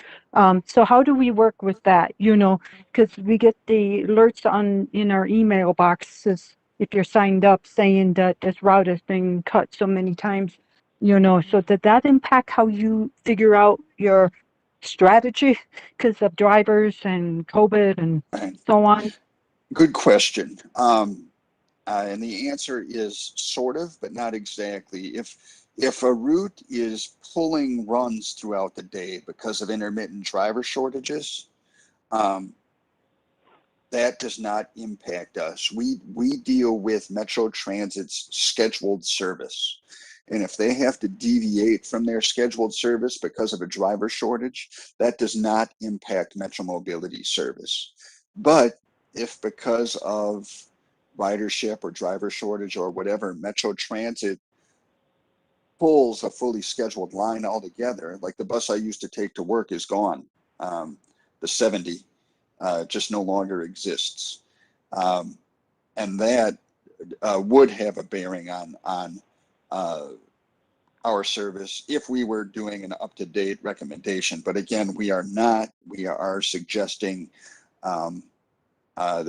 So how do we work with that? Because we get the alerts in our email boxes if you're signed up saying that this route has been cut so many times, So did that impact how you figure out your strategy because of drivers and COVID and so on? Good question. And the answer is sort of, but not exactly. If a route is pulling runs throughout the day because of intermittent driver shortages, that does not impact us. We deal with Metro Transit's scheduled service. And if they have to deviate from their scheduled service because of a driver shortage, that does not impact Metro Mobility service. But if because of ridership or driver shortage or whatever, Metro Transit pulls a fully scheduled line altogether, like the bus I used to take to work is gone. The 70 just no longer exists. And that would have a bearing on our service if we were doing an up-to-date recommendation. But again, we are not. We are suggesting that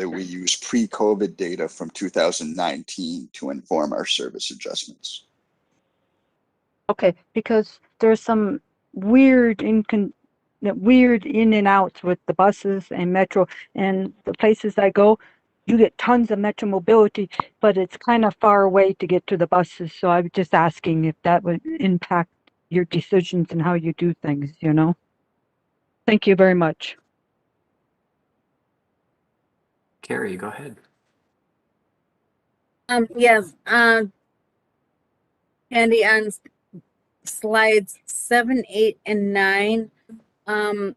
we use pre-COVID data from 2019 to inform our service adjustments. Okay, because there's some weird weird in and outs with the buses and metro and the places I go. You get tons of metro mobility, but it's kind of far away to get to the buses. So I was just asking if that would impact your decisions and how you do things, you know? Thank you very much. Carrie, go ahead. Yes, Andy, on slides 7, 8, and 9, I'm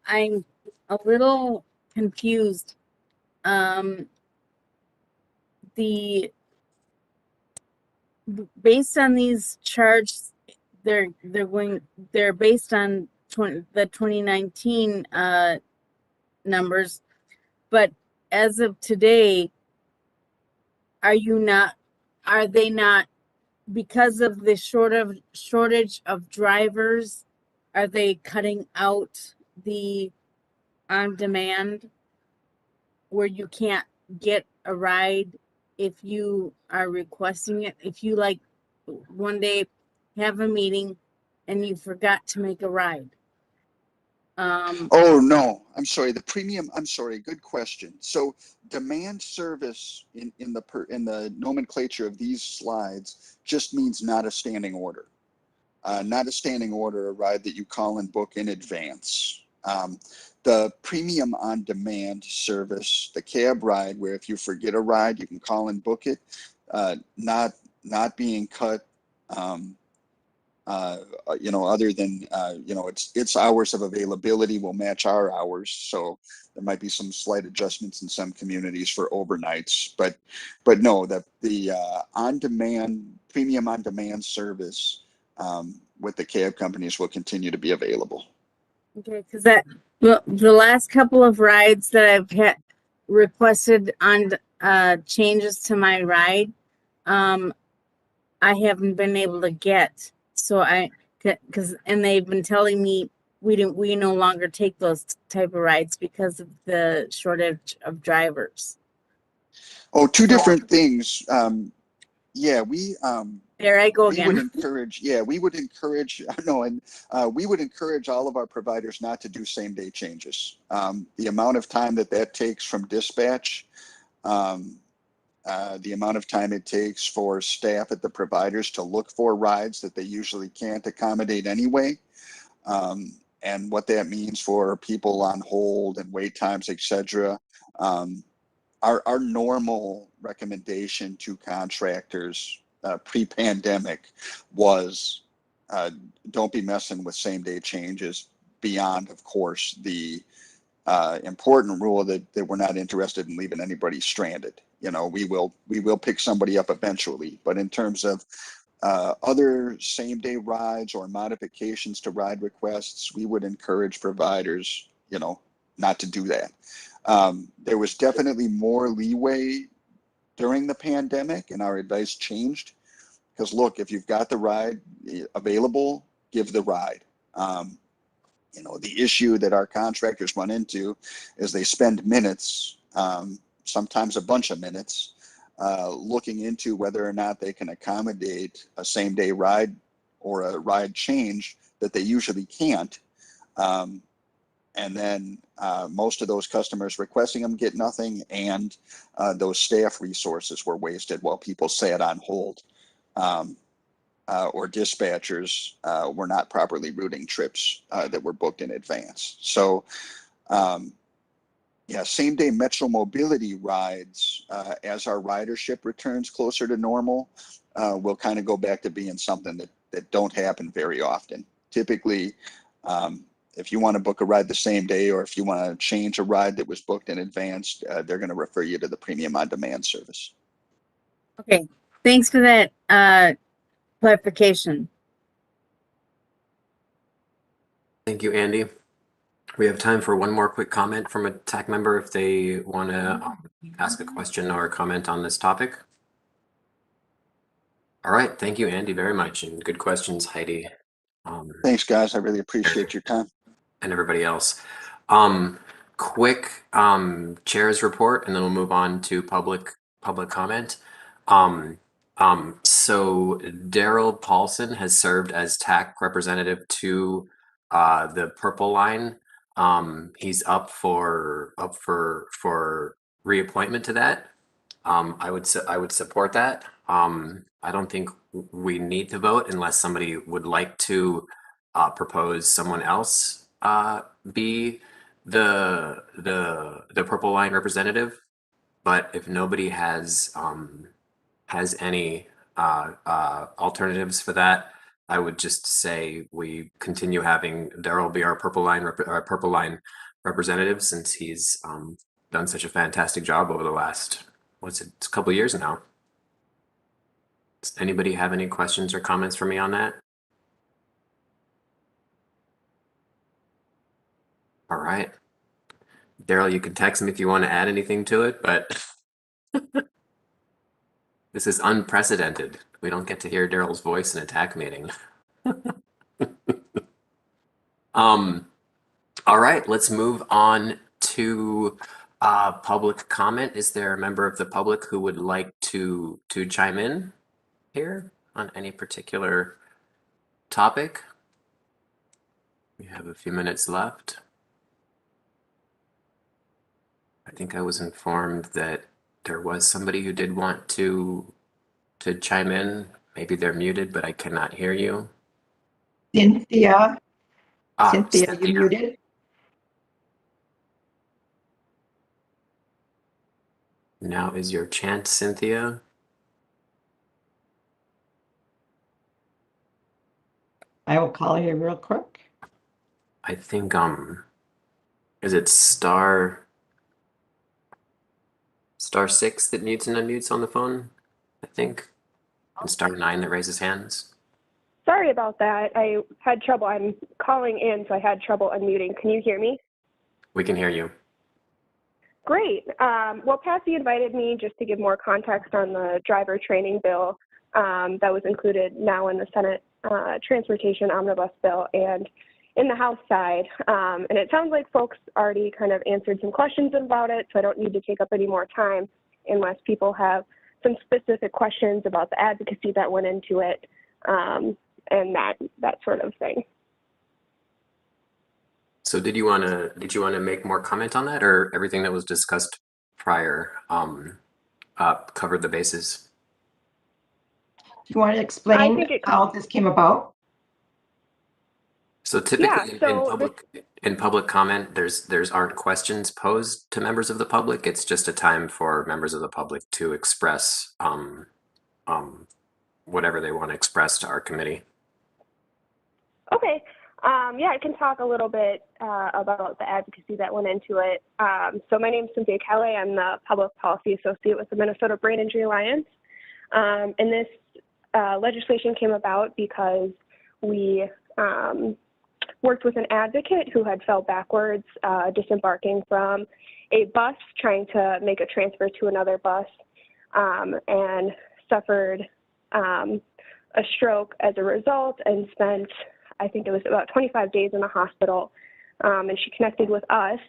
a little confused. The based on these charts, they're based on the 2019 numbers, but as of today, are they not, because of the shortage of drivers, are they cutting out the on demand where you can't get a ride if you are requesting it? If you like one day have a meeting and you forgot to make a ride. Oh, no, I'm sorry. The premium, I'm sorry, good question. So demand service in the nomenclature of these slides just means not a standing order. Not a standing order, a ride that you call and book in advance. The premium on demand service, the cab ride, where if you forget a ride, you can call and book it, not being cut, other than, its hours of availability will match our hours. So there might be some slight adjustments in some communities for overnights, but no, the on-demand, premium on-demand service with the cab companies will continue to be available. Okay, because the last couple of rides that I've had requested on changes to my ride, I haven't been able to get. So and they've been telling me we no longer take those type of rides because of the shortage of drivers. Oh, two different things. Yeah, there I go we again. would encourage, we would encourage, no, and we would encourage all of our providers not to do same day changes. The amount of time that takes from dispatch, the amount of time it takes for staff at the providers to look for rides that they usually can't accommodate anyway, and what that means for people on hold and wait times, etc. Our normal recommendation to contractors pre-pandemic was don't be messing with same day changes beyond, of course, the important rule that we're not interested in leaving anybody stranded. We will pick somebody up eventually, but in terms of other same day rides or modifications to ride requests, we would encourage providers, not to do that. There was definitely more leeway during the pandemic, and our advice changed because look, if you've got the ride available, give the ride. The issue that our contractors run into is they spend minutes, sometimes a bunch of minutes, looking into whether or not they can accommodate a same day ride or a ride change that they usually can't. And then most of those customers requesting them get nothing, and those staff resources were wasted while people sat on hold, or dispatchers were not properly routing trips that were booked in advance. So, same day metro mobility rides, as our ridership returns closer to normal, will kind of go back to being something that don't happen very often. Typically, if you want to book a ride the same day, or if you want to change a ride that was booked in advance, they're going to refer you to the premium on demand service. Okay, thanks for that clarification. Thank you, Andy. We have time for one more quick comment from a TAC member if they want to ask a question or comment on this topic. All right, thank you, Andy, very much, and good questions, Heidi. Thanks, guys. I really appreciate your time. And everybody else. Quick chair's report, and then we'll move on to public comment. So Daryl Paulson has served as TAC representative to the Purple Line. He's up for reappointment to that. I would support that. I don't think we need to vote unless somebody would like to propose someone else be the Purple Line representative. But if nobody has any alternatives for that, I would just say we continue having Daryl be our Purple Line representative, since he's done such a fantastic job over the last, what's it, it's a couple of years now. Does anybody have any questions or comments for me on that? All right. Daryl, you can text me if you want to add anything to it, but this is unprecedented. We don't get to hear Daryl's voice in a TAC meeting. All right, let's move on to public comment. Is there a member of the public who would like to chime in here on any particular topic? We have a few minutes left. I think I was informed that there was somebody who did want to chime in. Maybe they're muted, but I cannot hear you. Cynthia, Cynthia. you muted? Now is your chance, Cynthia. I will call you real quick. I think is it star 6 that mutes and unmutes on the phone? I think. And star 9 that raises hands. Sorry about that. I had trouble. I'm calling in, so I had trouble unmuting. Can you hear me? We can hear you. Great. Well, Patsy invited me just to give more context on the driver training bill that was included now in the Senate Transportation Omnibus Bill and in the House side. And it sounds like folks already kind of answered some questions about it, so I don't need to take up any more time unless people have some specific questions about the advocacy that went into it and that sort of thing. So did you want to make more comment on that, or everything that was discussed prior covered the bases? Do you want to explain how this came about? So typically in public comment, there's aren't questions posed to members of the public. It's just a time for members of the public to express whatever they want to express to our committee. Okay. Yeah, I can talk a little bit about the advocacy that went into it. So my name is Cynthia Kelly. I'm the Public Policy Associate with the Minnesota Brain Injury Alliance. And this legislation came about because we worked with an advocate who had fell backwards disembarking from a bus trying to make a transfer to another bus and suffered a stroke as a result and spent, I think it was about 25 days in the hospital. And she connected with us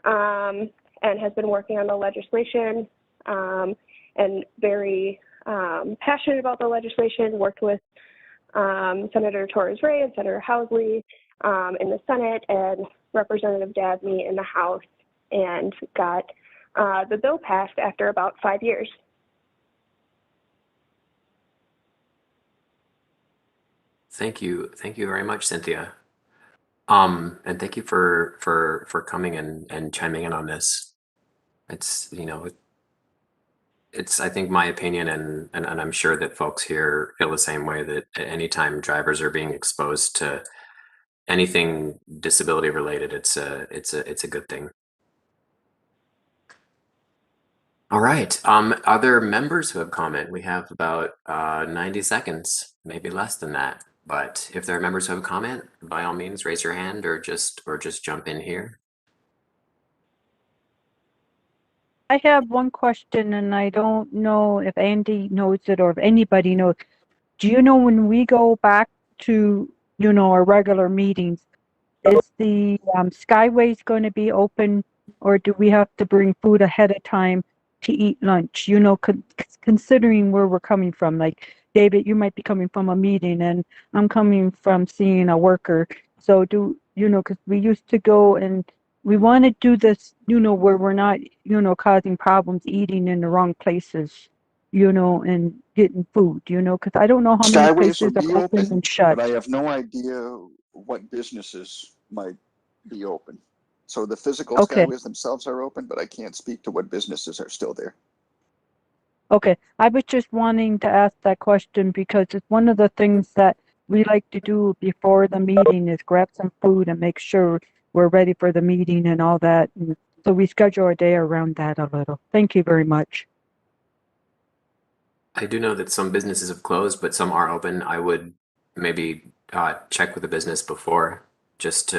and has been working on the legislation and very passionate about the legislation, worked with Senator Torres-Ray and Senator Housley in the Senate and Representative Dabney in the House, and got the bill passed after about 5 years. Thank you very much, Cynthia. And thank you for coming and chiming in on this. It's, it's, I think, my opinion, and I'm sure that folks here feel the same way, that anytime drivers are being exposed to anything disability related, it's a good thing. All right. Other members who have comment, we have about 90 seconds, maybe less than that. But if there are members who have a comment, by all means, raise your hand or just jump in here. I have one question, and I don't know if Andy knows it or if anybody knows. do you know when we go back to, our regular meetings, is the Skyways going to be open, or do we have to bring food ahead of time to eat lunch? Considering where we're coming from, like David, you might be coming from a meeting, and I'm coming from seeing a worker. So because we used to go and we want to do this, where we're not, causing problems eating in the wrong places, and getting food, because I don't know how many Skyways will places be are open open, and shut. but I have no idea what businesses might be open. So the physical Okay. Skyways themselves are open, but I can't speak to what businesses are still there. Okay, I was just wanting to ask that question because it's one of the things that we like to do before the meeting is grab some food and make sure we're ready for the meeting and all that. And so we schedule our day around that a little. Thank you very much. I do know that some businesses have closed, but some are open. I would maybe check with the business before just to